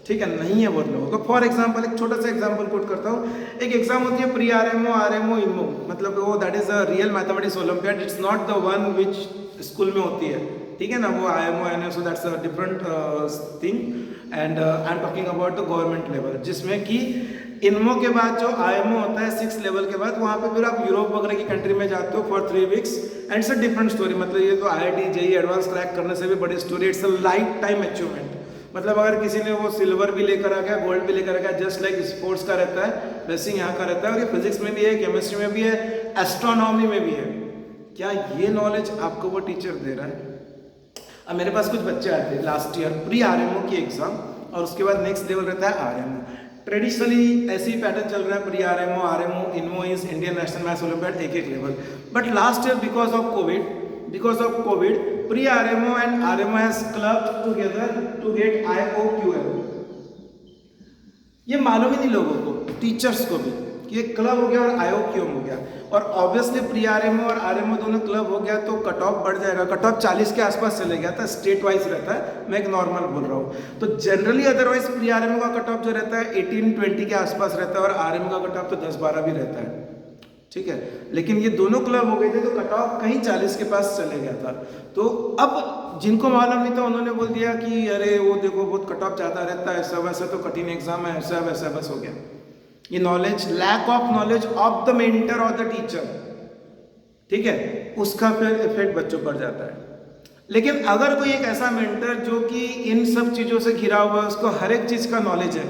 ठीक है, नहीं है बहुत लोगों को। फॉर एग्जाम्पल एक छोटा सा एग्जाम्पल कोट करता हूँ। एक एग्जाम होती है प्री RMO, RMO, INMO, मतलब वो that is a real mathematics olympiad, it's not the one which school में होती है, ठीक है ना, वो IMO NS, so that's a different thing, and I am talking about the government level, जिसमें कि इनमो के बाद जो IMO होता है 6 लेवल के बाद, वहाँ पे फिर आप यूरोप वगैरह की कंट्री में जाते हो for 3 weeks, and it's a different story. मतलब ये तो IIT JEE एडवांस क्रैक करने से भी बड़ी story, it's a life time achievement. मतलब अगर किसी ने वो सिल्वर भी लेकर आ गया, गोल्ड भी लेकर आ गया, जस्ट लाइक स्पोर्ट्स का रहता है वैसे यहाँ का रहता है, और ये फिजिक्स में भी है, केमिस्ट्री में भी है, एस्ट्रोनॉमी में भी है। क्या ये नॉलेज आपको वो टीचर दे रहा है? अब मेरे पास कुछ बच्चे आए थे लास्ट ईयर प्री RMO की एग्जाम, और उसके बाद नेक्स्ट लेवल रहता है RMO। ट्रेडिशनली ऐसे ही पैटर्न चल रहा है, pre RMO, INMO is Indian national maths olympiad, एक लेवल। But last year because of Covid pre RMO and RMO has clubbed together to get IOQM। ये मालूम ही नहीं लोगों को, टीचर्स को भी, कि एक क्लब हो गया और IOQM हो गया। और ऑब्वियसली प्री RMO और RMO दोनों क्लब हो गया तो कट ऑफ बढ़ जाएगा, कट ऑफ 40 के आसपास चले गया था, स्टेट वाइज रहता है, मैं एक नॉर्मल बोल रहा हूँ। तो जनरली अदरवाइज प्री RMO का कट ऑफ जो रहता है 18-20 के आसपास रहता है, और RMO का कट ऑफ तो 10-12 भी रहता है, ठीक है। लेकिन ये दोनों क्लब हो गए थे तो कट ऑफ कहीं 40 के पास चले गया था। तो अब जिनको मालूम नहीं था उन्होंने बोल दिया कि अरे वो देखो बहुत कट ऑफ ज़्यादा रहता है, ऐसा वैसा, तो कठिन एग्जाम है, ऐसा वैसा, बस हो गया। ये knowledge, lack of knowledge of the mentor और द टीचर, ठीक है, उसका फिर इफेक्ट बच्चों पर जाता है। लेकिन अगर कोई एक ऐसा मेंटर जो कि इन सब चीज़ों से घिरा हुआ है, उसको हर एक चीज़ का नॉलेज है,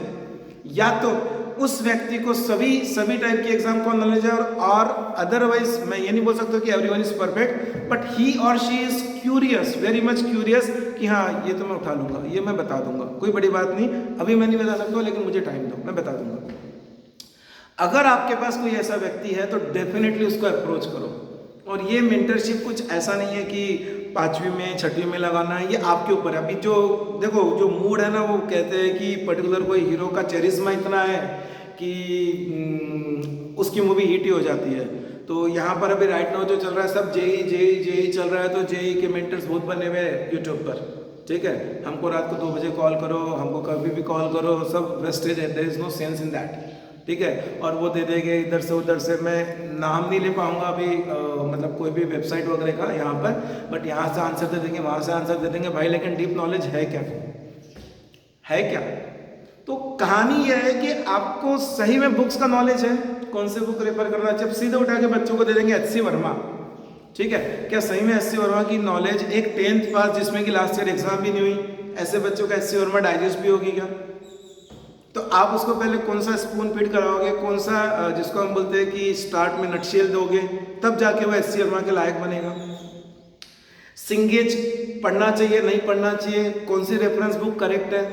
या तो उस व्यक्ति को सभी टाइप की एग्जाम का नॉलेज है, और अदरवाइज मैं ये नहीं बोल सकता कि everyone is perfect, but he और she is curious, very much curious, कि हाँ ये तो मैं उठा लूंगा, ये मैं बता दूंगा, कोई बड़ी बात नहीं, अभी मैं नहीं बता सकता, लेकिन मुझे टाइम दो, मैं बता दूंगा। अगर आपके पास कोई ऐसा व्यक्ति है तो डेफिनेटली उसको अप्रोच करो। और ये मेंटरशिप कुछ ऐसा नहीं है कि 5वीं में 6वीं में लगाना है, ये आपके ऊपर है। अभी जो देखो जो मूड है ना, वो कहते हैं कि पर्टिकुलर कोई हीरो का चेरिज्मा इतना है कि उसकी मूवी हिट ही हो जाती है। तो यहाँ पर अभी राइट नाउ जो चल रहा है सब जेई चल रहा है, तो जेई के मेंटर्स बहुत बने हुए हैं यूट्यूब पर, ठीक है। हमको रात को 2 बजे कॉल करो, हमको कभी भी कॉल करो, सब वेस्टेज है, there is no sense in that, ठीक है। और वो दे देंगे इधर से उधर से, मैं नाम नहीं ले पाऊंगा अभी, मतलब कोई भी वेबसाइट वगैरह का यहाँ पर, बट यहाँ से आंसर दे देंगे, वहाँ से आंसर दे देंगे भाई, लेकिन डीप नॉलेज है क्या? है क्या? तो कहानी यह है कि आपको सही में बुक्स का नॉलेज है, कौन से बुक रेफर करना है। जब सीधे उठा के बच्चों को दे देंगे HC वर्मा, ठीक है, क्या सही में HC वर्मा की नॉलेज, एक 10th पास जिसमें कि लास्ट ईयर एग्जाम भी नहीं हुई, ऐसे बच्चों का HC वर्मा डाइजेस्ट भी होगी क्या? तो आप उसको पहले कौन सा स्पून फीड कराओगे, कौन सा जिसको हम बोलते हैं कि स्टार्ट में नटशेल दोगे, तब जाके वो HC वर्मा के लायक बनेगा। सिंगेज पढ़ना चाहिए, नहीं पढ़ना चाहिए, कौन सी रेफरेंस बुक करेक्ट है,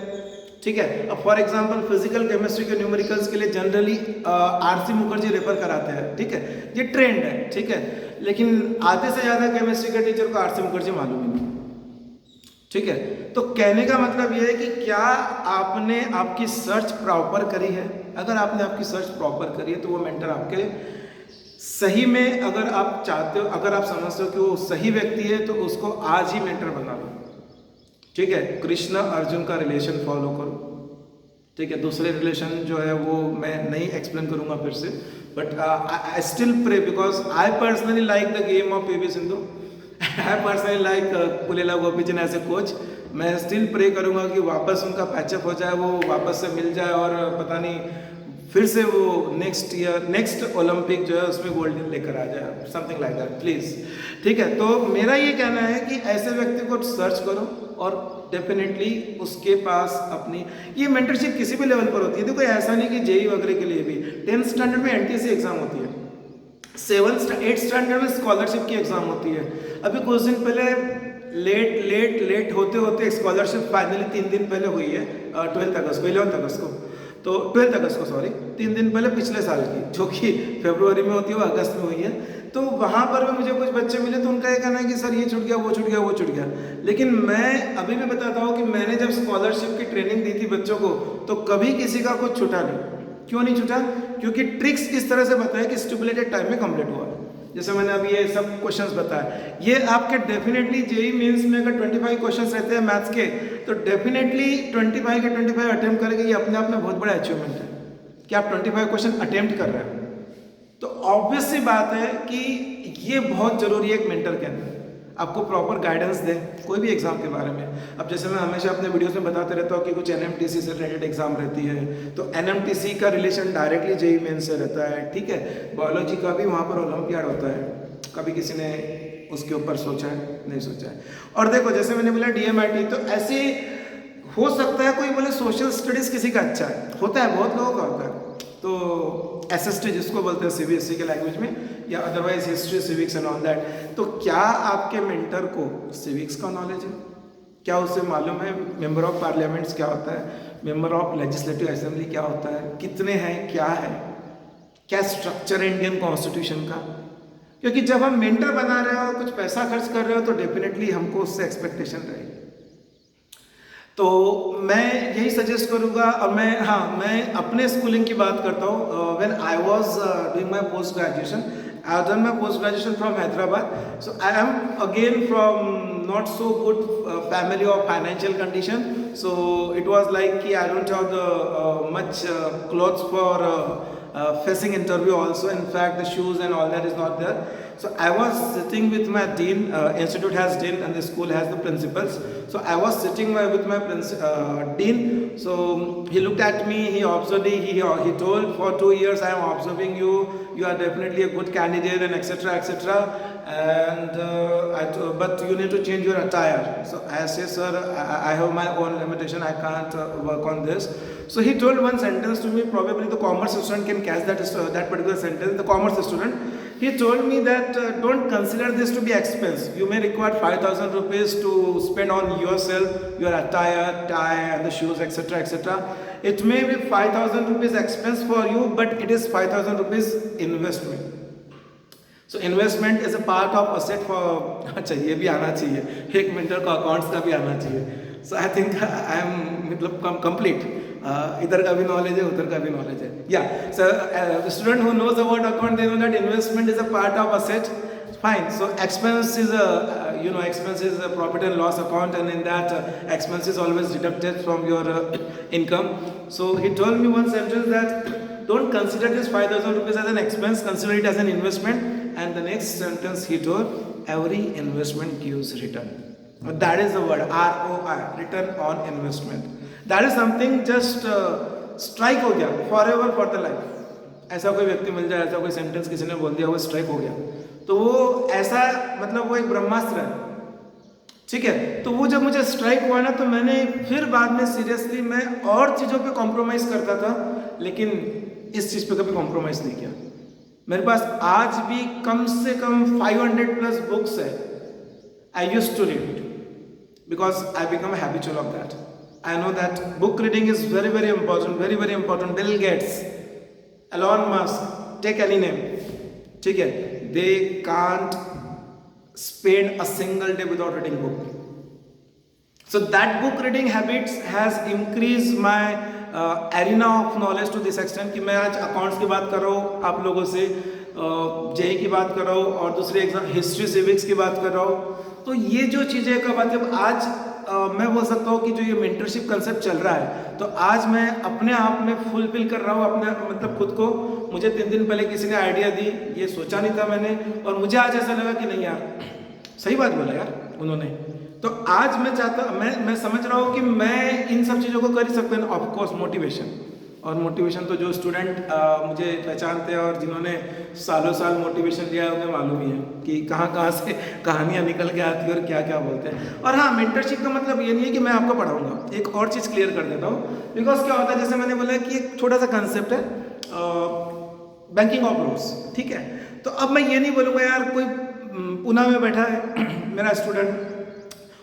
ठीक है। अब फॉर एग्जांपल फिजिकल केमिस्ट्री के न्यूमेरिकल्स के लिए जनरली RC मुखर्जी रेफर कराते हैं, ठीक है, ये ट्रेंड है, ठीक है। लेकिन आधे से ज़्यादा केमिस्ट्री के टीचर को RC मुखर्जी मालूम ही नहीं, ठीक है। तो कहने का मतलब यह है कि क्या आपने आपकी सर्च प्रॉपर करी है? अगर आपने आपकी सर्च प्रॉपर करी है तो वो मेंटर आपके सही में, अगर आप चाहते हो, अगर आप समझते हो कि वो सही व्यक्ति है, तो उसको आज ही मेंटर बना लो, ठीक है। कृष्ण अर्जुन का रिलेशन फॉलो करो, ठीक है। दूसरे रिलेशन जो है वो मैं नहीं एक्सप्लेन करूंगा फिर से, but I still pray, because I personally like the game of PV Sindhu, I personally like Pullela Gopichand as a coach, मैं स्टिल प्रे करूँगा कि वापस उनका पैचअप हो जाए, वो वापस से मिल जाए और पता नहीं फिर से वो नेक्स्ट ओलंपिक जो है उसमें गोल्ड लेकर आ जाए, समथिंग लाइक दैट प्लीज़। ठीक है, तो मेरा ये कहना है कि ऐसे व्यक्ति को सर्च करो और डेफिनेटली उसके पास अपनी ये मेंटरशिप किसी भी लेवल पर होती है। देखो ऐसा नहीं कि जेई वगैरह के लिए भी 10th स्टैंडर्ड में एनटीएससी एग्जाम होती है, 8th स्टैंडर्ड में स्कॉलरशिप की एग्जाम होती है। अभी कुछ दिन पहले लेट होते होते स्कॉलरशिप फाइनली 3 दिन पहले हुई है, 11th अगस्त को, तो 12 अगस्त को सॉरी, 3 दिन पहले पिछले साल की, जो कि फरवरी में होती है वो अगस्त में हुई है। तो वहाँ पर भी मुझे कुछ बच्चे मिले तो उनका ये कहना है कि सर ये छूट गया, वो छूट गया, वो छूट गया। लेकिन मैं अभी भी बताता हूँ कि मैंने जब स्कॉलरशिप की ट्रेनिंग दी थी बच्चों को तो कभी किसी का कुछ छूटा नहीं। क्यों नहीं छूटा? क्योंकि ट्रिक्स इस तरह से बताया कि स्टिपुलेटेड टाइम में कंप्लीट हुआ। जैसे मैंने अभी ये सब क्वेश्चंस बताया, ये आपके डेफिनेटली जेई मेंस में अगर 25 क्वेश्चंस रहते हैं मैथ्स के तो डेफिनेटली 25 के 25 अटेम्प्ट करेंगे, ये अपने आप में बहुत बड़ा अचीवमेंट है कि आप 25 क्वेश्चन अटेम्प्ट कर रहे हैं। तो ऑब्वियस सी बात है कि ये बहुत जरूरी है एक मेंटर के अंदर, आपको प्रॉपर गाइडेंस दे कोई भी एग्जाम के बारे में। अब जैसे मैं हमेशा अपने वीडियोस में बताते रहता हूँ कि कुछ एनएमटीसी से रिलेटेड एग्जाम रहती है, तो एनएमटीसी का रिलेशन डायरेक्टली जेई मेन से रहता है। ठीक है, बायोलॉजी का भी वहाँ पर ओलंपियाड होता है, कभी किसी ने उसके ऊपर सोचा है? नहीं सोचा है। और देखो जैसे मैंने बोला डीएमआईटी, तो ऐसे हो सकता है कोई बोले सोशल स्टडीज किसी का अच्छा है, होता है, बहुत लोगों का होता है, तो एसएसटी जिसको बोलते हैं सीबीएसई के लैंग्वेज में, या otherwise history, civics and all that. तो क्या आपके मेंटर को सिविक्स का नॉलेज है? क्या उसे मालूम है मेंबर ऑफ पार्लियामेंट्स क्या होता है, मेंबर ऑफ लेजिस्लेटिव असेंबली क्या होता है, कितने हैं, क्या है, क्या स्ट्रक्चर है इंडियन कॉन्स्टिट्यूशन का? क्योंकि जब हम मेंटर बना रहे हो, कुछ पैसा खर्च कर रहे हो, तो डेफिनेटली हमको उससे एक्सपेक्टेशन रहेगी। तो मैं यही सजेस्ट करूँगा। और मैं अपने स्कूलिंग की बात करता हूँ। When I was doing my post graduation, I have done my post graduation from Hyderabad, so I am again from not so good family or financial condition, so it was like ki I don't have the much clothes for facing interview also. In fact, the shoes and all that is not there. So I was sitting with my dean, institute has dean and the school has the principals. So I was sitting with my dean. So he looked at me, he observed me, he told, for 2 years I am observing you, you are definitely a good candidate and etc etc, and but you need to change your attire. So I say, sir, I have my own limitation, I can't work on this. So he told one sentence to me, probably the commerce student can catch that particular sentence. The commerce student, he told me that don't consider this to be expense. You may require 5,000 rupees to spend on yourself, your attire, tie and the shoes etc etc. It may be 5,000 rupees expense for you, but it is 5,000 rupees investment. So investment is a part of asset for अच्छा ये भी आना चाहिए, एक mentor को accounts का भी आना चाहिए. So I think I am मतलब complete. इधर का भी नॉलेज है, उधर का भी नॉलेज है. Yeah, so student who knows about account, they know that investment is a part of asset. Fine. So expense is expense is a profit and loss account, and in that expense is always deducted from your income. So he told me one sentence that don't consider this 5,000 rupees as an expense, consider it as an investment. And the next sentence he told, every investment gives return. That is the word, ROI, return on investment. That is something just strike हो गया forever for the life. ऐसा कोई व्यक्ति मिल जाए, ऐसा कोई sentence किसी ने बोल दिया, वो स्ट्राइक हो गया, तो वो ऐसा मतलब वो एक ब्रह्मास्त्र है. ठीक है, तो वो जब मुझे स्ट्राइक हुआ ना, तो मैंने फिर बाद में सीरियसली मैं और चीज़ों पे कॉम्प्रोमाइज़ करता था, लेकिन इस चीज़ पे कभी कॉम्प्रोमाइज़ नहीं किया. मेरे पास आज भी कम से कम 500 प्लस बुक्स है. I used to read because I become habitual of that. I know that book reading is very very important, very very important. Bill Gates, Elon Musk, take any name, ठीक है, they can't spend a single day without reading book. So that book reading habits has increased my arena of knowledge to this extent कि मैं आज accounts की बात कर रहा हूँ आप लोगों से, जेई की बात कर रहा हूँ, और दूसरे एग्जाम हिस्ट्री सिविक्स की बात कर रहा हूँ. तो ये जो चीज़ें का बात है, आज मैं बोल सकता हूँ कि जो ये मेंटरशिप कंसेप्ट चल रहा है, तो आज मैं अपने आप में फुलफिल कर रहा हूँ अपने मतलब खुद को. मुझे 3 दिन पहले किसी ने आइडिया दी, ये सोचा नहीं था मैंने, और मुझे आज ऐसा लगा कि नहीं यार, सही बात बोला यार उन्होंने. तो आज मैं चाहता मैं समझ रहा हूँ कि मैं इन सब चीज़ों को कर ही सकता हूँ। ऑफकोर्स मोटिवेशन, और मोटिवेशन तो जो स्टूडेंट मुझे पहचानते हैं और जिन्होंने सालों साल मोटिवेशन लिया है उन्हें मालूम ही है कि कहाँ कहाँ से कहानियाँ निकल के आती है और क्या क्या बोलते हैं। और हाँ, मेंटरशिप का मतलब ये नहीं है कि मैं आपको पढ़ाऊँगा। एक और चीज़ क्लियर कर देता हूँ, बिकॉज क्या होता है, जैसे मैंने बोला कि एक छोटा सा कंसेप्ट है बैंकिंग ऑफ रूल्स, ठीक है। तो अब मैं ये नहीं बोलूँगा यार कोई पुणे में बैठा है मेरा स्टूडेंट,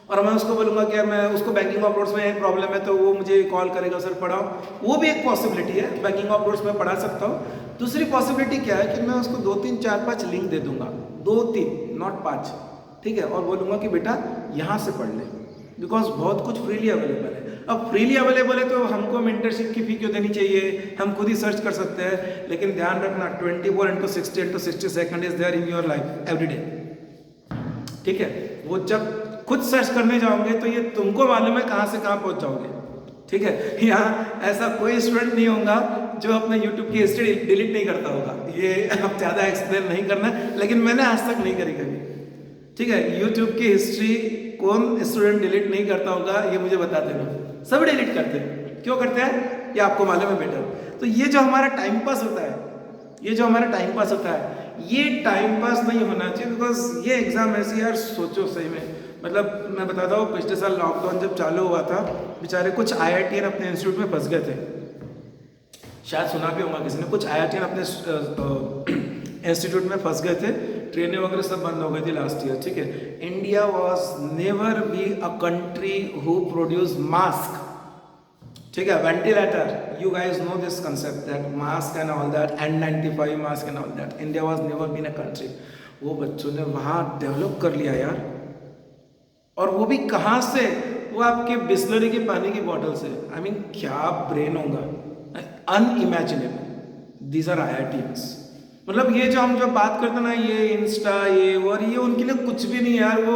और मैं उसको बोलूँगा कि यार मैं उसको बैंकिंग ऑफ रोड्स में प्रॉब्लम है तो वो मुझे कॉल करेगा, सर पढ़ाओ। वो भी एक पॉसिबिलिटी है, बैंकिंग ऑफ रोड्स में पढ़ा सकता हूँ। दूसरी पॉसिबिलिटी क्या है कि मैं उसको 2 3 4 5 लिंक दे दूंगा, 2 3 नॉट 5, ठीक है, और बोलूँगा कि बेटा यहाँ से पढ़ ले, बिकॉज बहुत कुछ फ्रीली अवेलेबल है। अब फ्रीली अवेलेबल है तो हमको मेंटरशिप की फी क्यों देनी चाहिए, हम खुद ही सर्च कर सकते हैं। लेकिन ध्यान रखना 24/60 second is there in your life every day, ठीक है। वो जब खुद सर्च करने जाओगे तो ये तुमको मालूम है कहाँ से कहाँ पहुँच जाओगे, ठीक है। यहाँ ऐसा कोई स्टूडेंट नहीं होगा जो अपने YouTube की हिस्ट्री डिलीट नहीं करता होगा। ये अब ज़्यादा एक्सप्लेन नहीं करना, लेकिन मैंने आज तक नहीं करी कभी, ठीक है। YouTube की हिस्ट्री कौन स्टूडेंट डिलीट नहीं करता होगा ये मुझे बता देना। सब डिलीट करते हैं, क्यों करते हैं ये आपको मालूम है बेटा। तो ये जो हमारा टाइम पास होता है, ये जो हमारा टाइम पास होता है, ये टाइम पास नहीं होना चाहिए। बिकॉज ये एग्जाम ऐसी, यार सोचो सही में, मतलब मैं बताता हूँ, पिछले साल लॉकडाउन जब चालू हुआ था, बेचारे कुछ IITian अपने इंस्टीट्यूट में फंस गए थे। शायद सुना भी होगा किसी ने, कुछ IITian अपने इंस्टीट्यूट में फंस गए थे, ट्रेनें वगैरह सब बंद हो गई थी लास्ट ईयर, ठीक है। India was never be a country who produce mask, ठीक है, ventilator, you guys know this concept that mask and all that, N95 mask and all that, India was never been a country. वो बच्चों ने वहाँ develop कर लिया यार, और वो भी कहाँ से, वो आपके बिस्लरी के पानी की बॉटल से। आई मीन क्या ब्रेन होगा, अनइमेजिनेबल। These are IITians। मतलब ये जो हम जब बात करते हैं ना, ये इंस्टा ये और ये उनके लिए कुछ भी नहीं यार। वो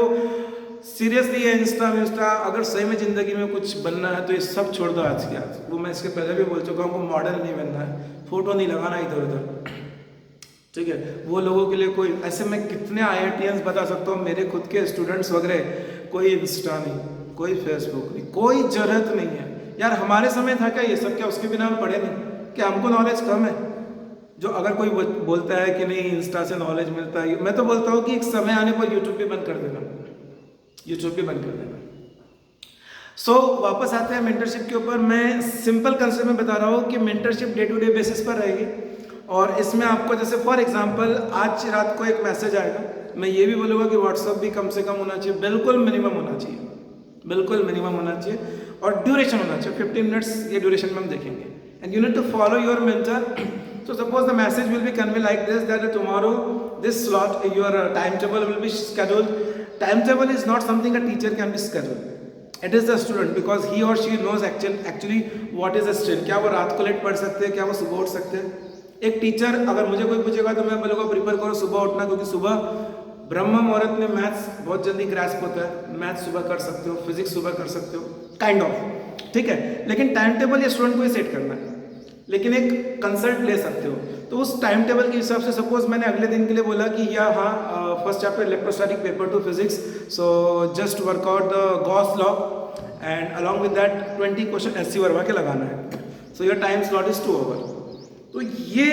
सीरियसली ये इंस्टा अगर सही में ज़िंदगी में कुछ बनना है तो ये सब छोड़ दो आज के आज। वो मैं इसके पहले भी बोल चुका हूँ, को मॉडल नहीं बनना है, फोटो नहीं लगाना इधर उधर, ठीक है। वो लोगों के लिए कोई, ऐसे मैं कितने IITians बता सकता हूँ, मेरे खुद के स्टूडेंट्स वगैरह, कोई इंस्टा नहीं, कोई फेसबुक नहीं, कोई जरूरत नहीं है यार। हमारे समय था क्या ये सब, क्या उसके बिना हम पढ़े नहीं, क्या हमको नॉलेज कम है? जो अगर कोई बोलता है कि नहीं इंस्टा से नॉलेज मिलता है, मैं तो बोलता हूँ कि एक समय आने पर यूट्यूब भी बंद कर देना, यूट्यूब भी बंद कर देना। सो वापस आते हैं मेंटरशिप के ऊपर। मैं सिंपल कंसेप्ट में बता रहा हूँ कि mentorship day to day basis पर रहेगी, और इसमें आपको जैसे फॉर एग्जांपल आज रात को एक मैसेज आएगा, मैं ये भी बोलूँगा कि व्हाट्सअप भी कम से कम होना चाहिए, बिल्कुल मिनिमम होना चाहिए, बिल्कुल मिनिमम होना चाहिए, और ड्यूरेशन होना चाहिए 15 मिनट्स, ये ड्यूरेशन में हम देखेंगे। And you need to follow your mentor. So suppose the message will be conveyed like this, that tomorrow this slot your timetable will be scheduled. Timetable is not something a teacher can be scheduled. It is the student, because he or she knows actually what is a student. क्या वो रात को late पढ़ सकते हैं, क्या वो सुबह उठ सकते हैं? एक टीचर अगर मुझे कोई पूछेगा तो मैं बोलूँगा प्रिपेयर करो सुबह उठना, क्योंकि सुबह ब्रह्म मुहूर्त में मैथ्स बहुत जल्दी ग्रास्प होता है। मैथ्स सुबह कर सकते हो, फिजिक्स सुबह कर सकते हो, काइंड ऑफ, ठीक है। लेकिन टाइम टेबल ये स्टूडेंट को ही सेट करना है, लेकिन एक कंसल्ट ले सकते हो। तो उस टाइम टेबल के हिसाब से सपोज मैंने अगले दिन के लिए बोला कि या हाँ first chapter electrostatic paper 2 physics, so just work out the Gauss law and along with that 20 question ऐसी भरवा के लगाना है। So your time slot is 2 hour. तो ये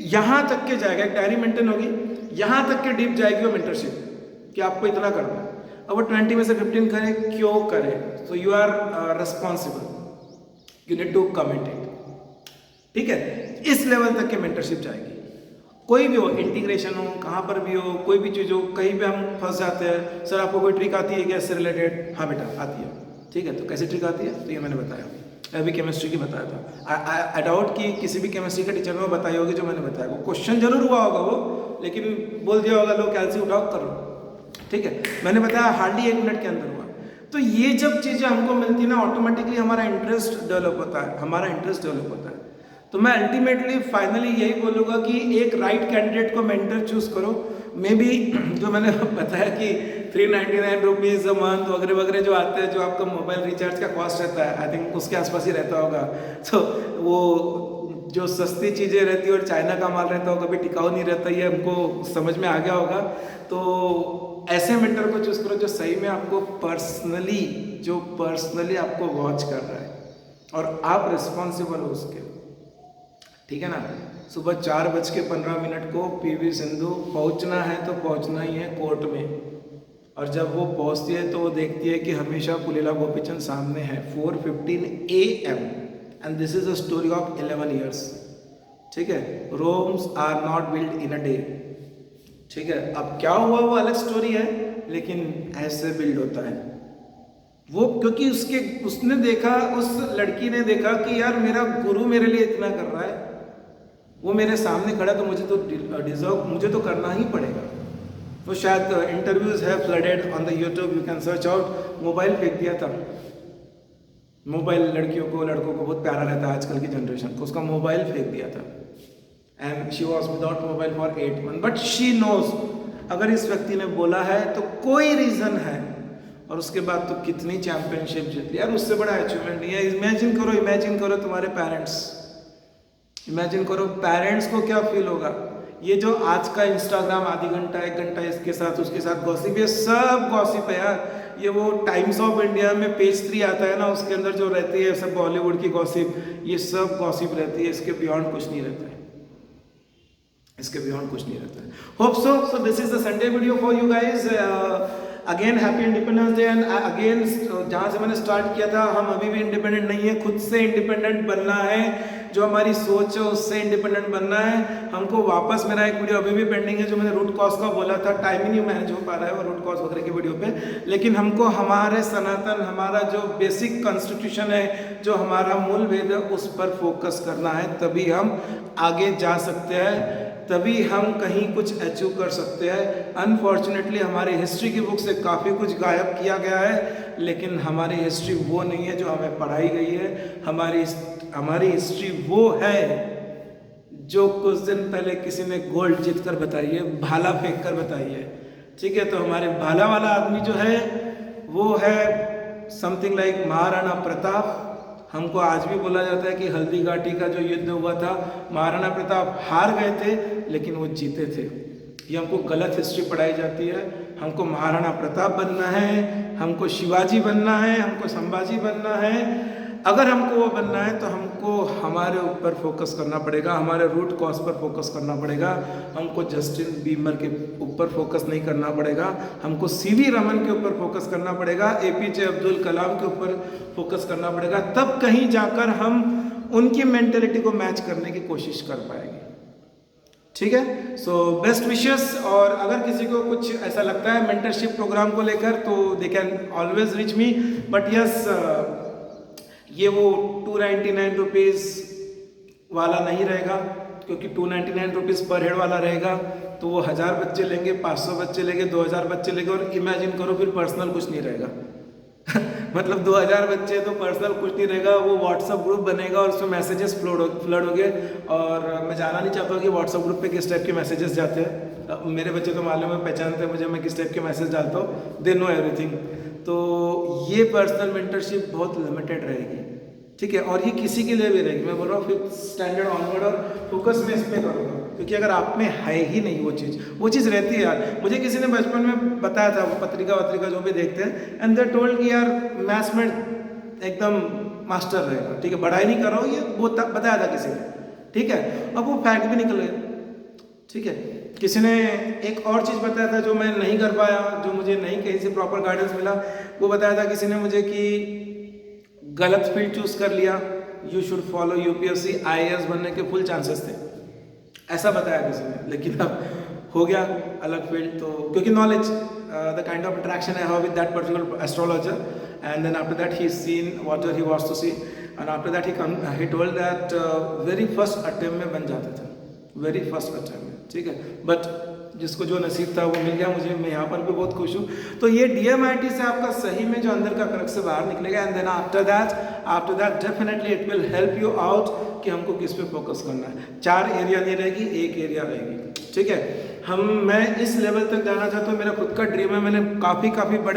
यहाँ तक के जाएगा, एक डायरी मेंटेन होगी, यहाँ तक के डीप जाएगी वो मेंटरशिप कि आपको इतना करना है। अब वो 20 में से 15 करे, क्यों करे? So you are responsible, you need to commit it, ठीक है। इस लेवल तक की मेंटरशिप जाएगी। कोई भी हो, इंटीग्रेशन हो, कहाँ पर भी हो, कोई भी चीज़ हो, कहीं पे हम फंस जाते हैं, सर आपको कोई ट्रिक आती है क्या इससे रिलेटेड? हाँ बेटा आती है, ठीक है। तो कैसी ट्रिक आती है? तो ये मैंने बताया, अभी केमिस्ट्री की बताया था। आई डाउट कि किसी भी केमिस्ट्री के टीचर में बताई होगी जो मैंने बताया। वो क्वेश्चन जरूर हुआ होगा वो, लेकिन बोल दिया होगा लो कैल्सी उठाओ करो, ठीक है। मैंने बताया हार्डली 1 मिनट के अंदर हुआ। तो ये जब चीज़ें हमको मिलती है ना, ऑटोमेटिकली हमारा इंटरेस्ट डेवलप होता है, हमारा इंटरेस्ट डेवलप होता है। तो मैं अल्टीमेटली फाइनली यही बोलूँगा कि एक राइट कैंडिडेट को मेंटर चूज करो। मे बी जो मैंने बताया कि 399 रुपीज़ अ मंथ वगैरह वगैरह जो आते हैं, जो आपका मोबाइल रिचार्ज का कॉस्ट रहता है, आई थिंक उसके आसपास ही रहता होगा। तो वो जो सस्ती चीज़ें रहती है और चाइना का माल रहता हो, कभी टिकाऊ नहीं रहता, ये हमको समझ में आ गया होगा। तो ऐसे मेंटर को चूज करो जो सही में आपको पर्सनली आपको वॉच कर रहा है और आप रिस्पॉन्सिबल हो उसके, ठीक है ना। सुबह 4:15 को पीवी सिंधु पहुंचना है तो पहुंचना ही है कोर्ट में, और जब वो पहुंचती है तो वो देखती है कि हमेशा पुलेला गोपीचंद सामने है। 4:15 AM and this is a story of 11 years, ठीक है। Romes are not build in a day, ठीक है। अब क्या हुआ वो अलग स्टोरी है, लेकिन ऐसे बिल्ड होता है वो, क्योंकि उसने देखा, उस लड़की ने देखा कि यार मेरा गुरु मेरे लिए इतना कर रहा है, वो मेरे सामने खड़ा, तो मुझे तो मुझे तो करना ही पड़ेगा। वो शायद इंटरव्यूज है flooded on the YouTube, you can search out. Mobile फेंक दिया था, मोबाइल लड़कियों को लड़कों को बहुत प्यारा रहता है आजकल की जनरेशन को, उसका मोबाइल फेंक दिया था and she was without mobile for 8 months, but she knows अगर इस व्यक्ति ने बोला है तो कोई रीजन है, और उसके बाद तो कितनी चैंपियनशिप जीत ली यार, उससे बड़ा अचीवमेंट नहीं है। इमेजिन करो तुम्हारे पेरेंट्स, इमेजिन करो पेरेंट्स को क्या फील होगा। ये जो आज का इंस्टाग्राम आधी घंटा 1 घंटा इसके साथ उसके साथ गॉसिप, ये सब गॉसिप है यार। ये वो टाइम्स ऑफ इंडिया में पेज 3 आता है ना, उसके अंदर जो रहती है सब बॉलीवुड की गॉसिप, ये सब गॉसिप रहती है, इसके बियॉन्ड कुछ नहीं रहता है, इसके बियॉन्ड कुछ नहीं रहता है। Hope so this is the Sunday video for you guys. Again happy independence day. And again जहाँ से मैंने स्टार्ट किया था, हम अभी भी इंडिपेंडेंट नहीं है, खुद से इंडिपेंडेंट बनना है, जो हमारी सोच है उससे इंडिपेंडेंट बनना है हमको। वापस मेरा एक वीडियो अभी भी पेंडिंग है, जो मैंने रूट कॉज का बोला था, टाइम ही नहीं मैनेज हो पा रहा है वो रूट कॉज वगैरह की वीडियो पे, लेकिन हमको हमारे सनातन, हमारा जो बेसिक कॉन्स्टिट्यूशन है, जो हमारा मूल वेद है, उस पर फोकस करना है, तभी हम आगे जा सकते हैं, तभी हम कहीं कुछ अचीव कर सकते हैं। अनफॉर्चुनेटली हमारी हिस्ट्री की बुक से काफ़ी कुछ गायब किया गया है, लेकिन हमारी हिस्ट्री वो नहीं है जो हमें पढ़ाई गई है। हमारी हिस्ट्री वो है जो कुछ दिन पहले किसी ने गोल्ड जीत कर बताई है, भाला फेंक कर बताई है, ठीक है। तो हमारे भाला वाला आदमी जो है वो है समथिंग लाइक महाराणा प्रताप। हमको आज भी बोला जाता है कि हल्दी घाटी का जो युद्ध हुआ था, महाराणा प्रताप हार गए थे लेकिन वो जीते थे। ये हमको गलत हिस्ट्री पढ़ाई जाती है। हमको महाराणा प्रताप बनना है, हमको शिवाजी बनना है, हमको संभाजी बनना है। अगर हमको वो बनना है तो हमको हमारे ऊपर फोकस करना पड़ेगा, हमारे रूट कॉज पर फोकस करना पड़ेगा। हमको जस्टिन बीमर के ऊपर फोकस नहीं करना पड़ेगा, हमको सीवी रमन के ऊपर फोकस करना पड़ेगा, एपीजे अब्दुल कलाम के ऊपर फोकस करना पड़ेगा। तब कहीं जाकर हम उनकी मेंटेलिटी को मैच करने की कोशिश कर पाएंगे, ठीक है। So best wishes. और अगर किसी को कुछ ऐसा लगता है मेंटरशिप प्रोग्राम को लेकर तो they can always rich me, but yes ये वो 299 रुपीज़ वाला नहीं रहेगा, क्योंकि 299 रुपीज़ पर हेड वाला रहेगा तो वो 1000 बच्चे लेंगे, 500 बच्चे लेंगे, 2000 बच्चे लेंगे, और इमेजिन करो फिर पर्सनल कुछ नहीं रहेगा मतलब 2000 बच्चे तो पर्सनल कुछ नहीं रहेगा, वो व्हाट्सअप ग्रुप बनेगा और उसमें मैसेजेस फ्लड हो गए। और मैं जानना नहीं चाहता कि व्हाट्सअप ग्रुप पे किस टाइप के मैसेजेस जाते हैं। मेरे बच्चे तो मालूम है, पहचानते हैं मुझे, मैं किस टाइप के मैसेज डालता हूँ, दे नो एवरीथिंग। तो ये पर्सनल मेंटरशिप बहुत लिमिटेड रहेगी, ठीक है। और ये किसी के लिए भी रहेगी, मैं बोल रहा हूँ 5th स्टैंडर्ड ऑनवर्ड, और फोकस मैं इस पर करूँगा, क्योंकि अगर आप में है ही नहीं वो चीज़ रहती है यार। मुझे किसी ने बचपन में बताया था, वो पत्रिका जो भी देखते हैं, एंड दे टोल्ड कि यार मैथ्स में एकदम मास्टर रहेगा, ठीक है, बड़ा ही नहीं कर रहा हूँ, ये वो बताया था किसी ने, ठीक है। अब वो फैक्ट भी निकल गया, ठीक है। किसी ने एक और चीज़ बताया था जो मैं नहीं कर पाया, जो मुझे नहीं कहीं से प्रॉपर गाइडेंस मिला। वो बताया था किसी ने मुझे कि गलत फील्ड चूज कर लिया, you should follow UPSC, IAS बनने के फुल चांसेस थे, ऐसा बताया किसी ने। लेकिन अब हो गया अलग फील्ड, तो क्योंकि knowledge the kind of interaction I have with that particular astrologer, and then after that he seen what he wants to see, and after that he told that very first attempt में बन जाते थे, very first attempt में, ठीक है। But जिसको जो नसीब था वो मिल गया मुझे, मैं यहाँ पर भी बहुत खुश हूँ। तो ये DMIT से आपका सही में जो अंदर का करक से बाहर निकलेगा, and then after that definitely it will help you out कि हमको किस पे फोकस करना है। 4 एरिया नहीं रहेगी, 1 एरिया रहेगी, ठीक है। मैं इस लेवल तक जाना चाहता हूँ, मेरा खुद का ड्रीम है। मैंने काफ़ी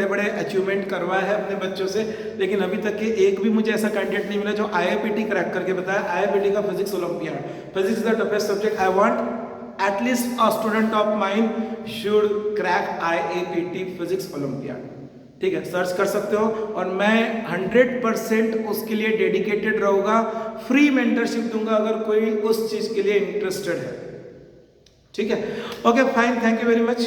बड़े अचीवमेंट करवाए हैं अपने बच्चों से, लेकिन अभी तक के एक भी मुझे ऐसा कैंडिडेट नहीं मिला जो IIPT क्रैक करके बताया। IIPT का physics olympiad, physics is the toughest subject, I want at least a student of mind should crack IAPT physics olympiad. ठीक है, सर्च कर सकते हो और मैं 100% उसके लिए डेडिकेटेड रहूंगा, फ्री मेंटरशिप दूंगा अगर कोई उस चीज के लिए इंटरेस्टेड है। ठीक है, okay fine, thank you very much.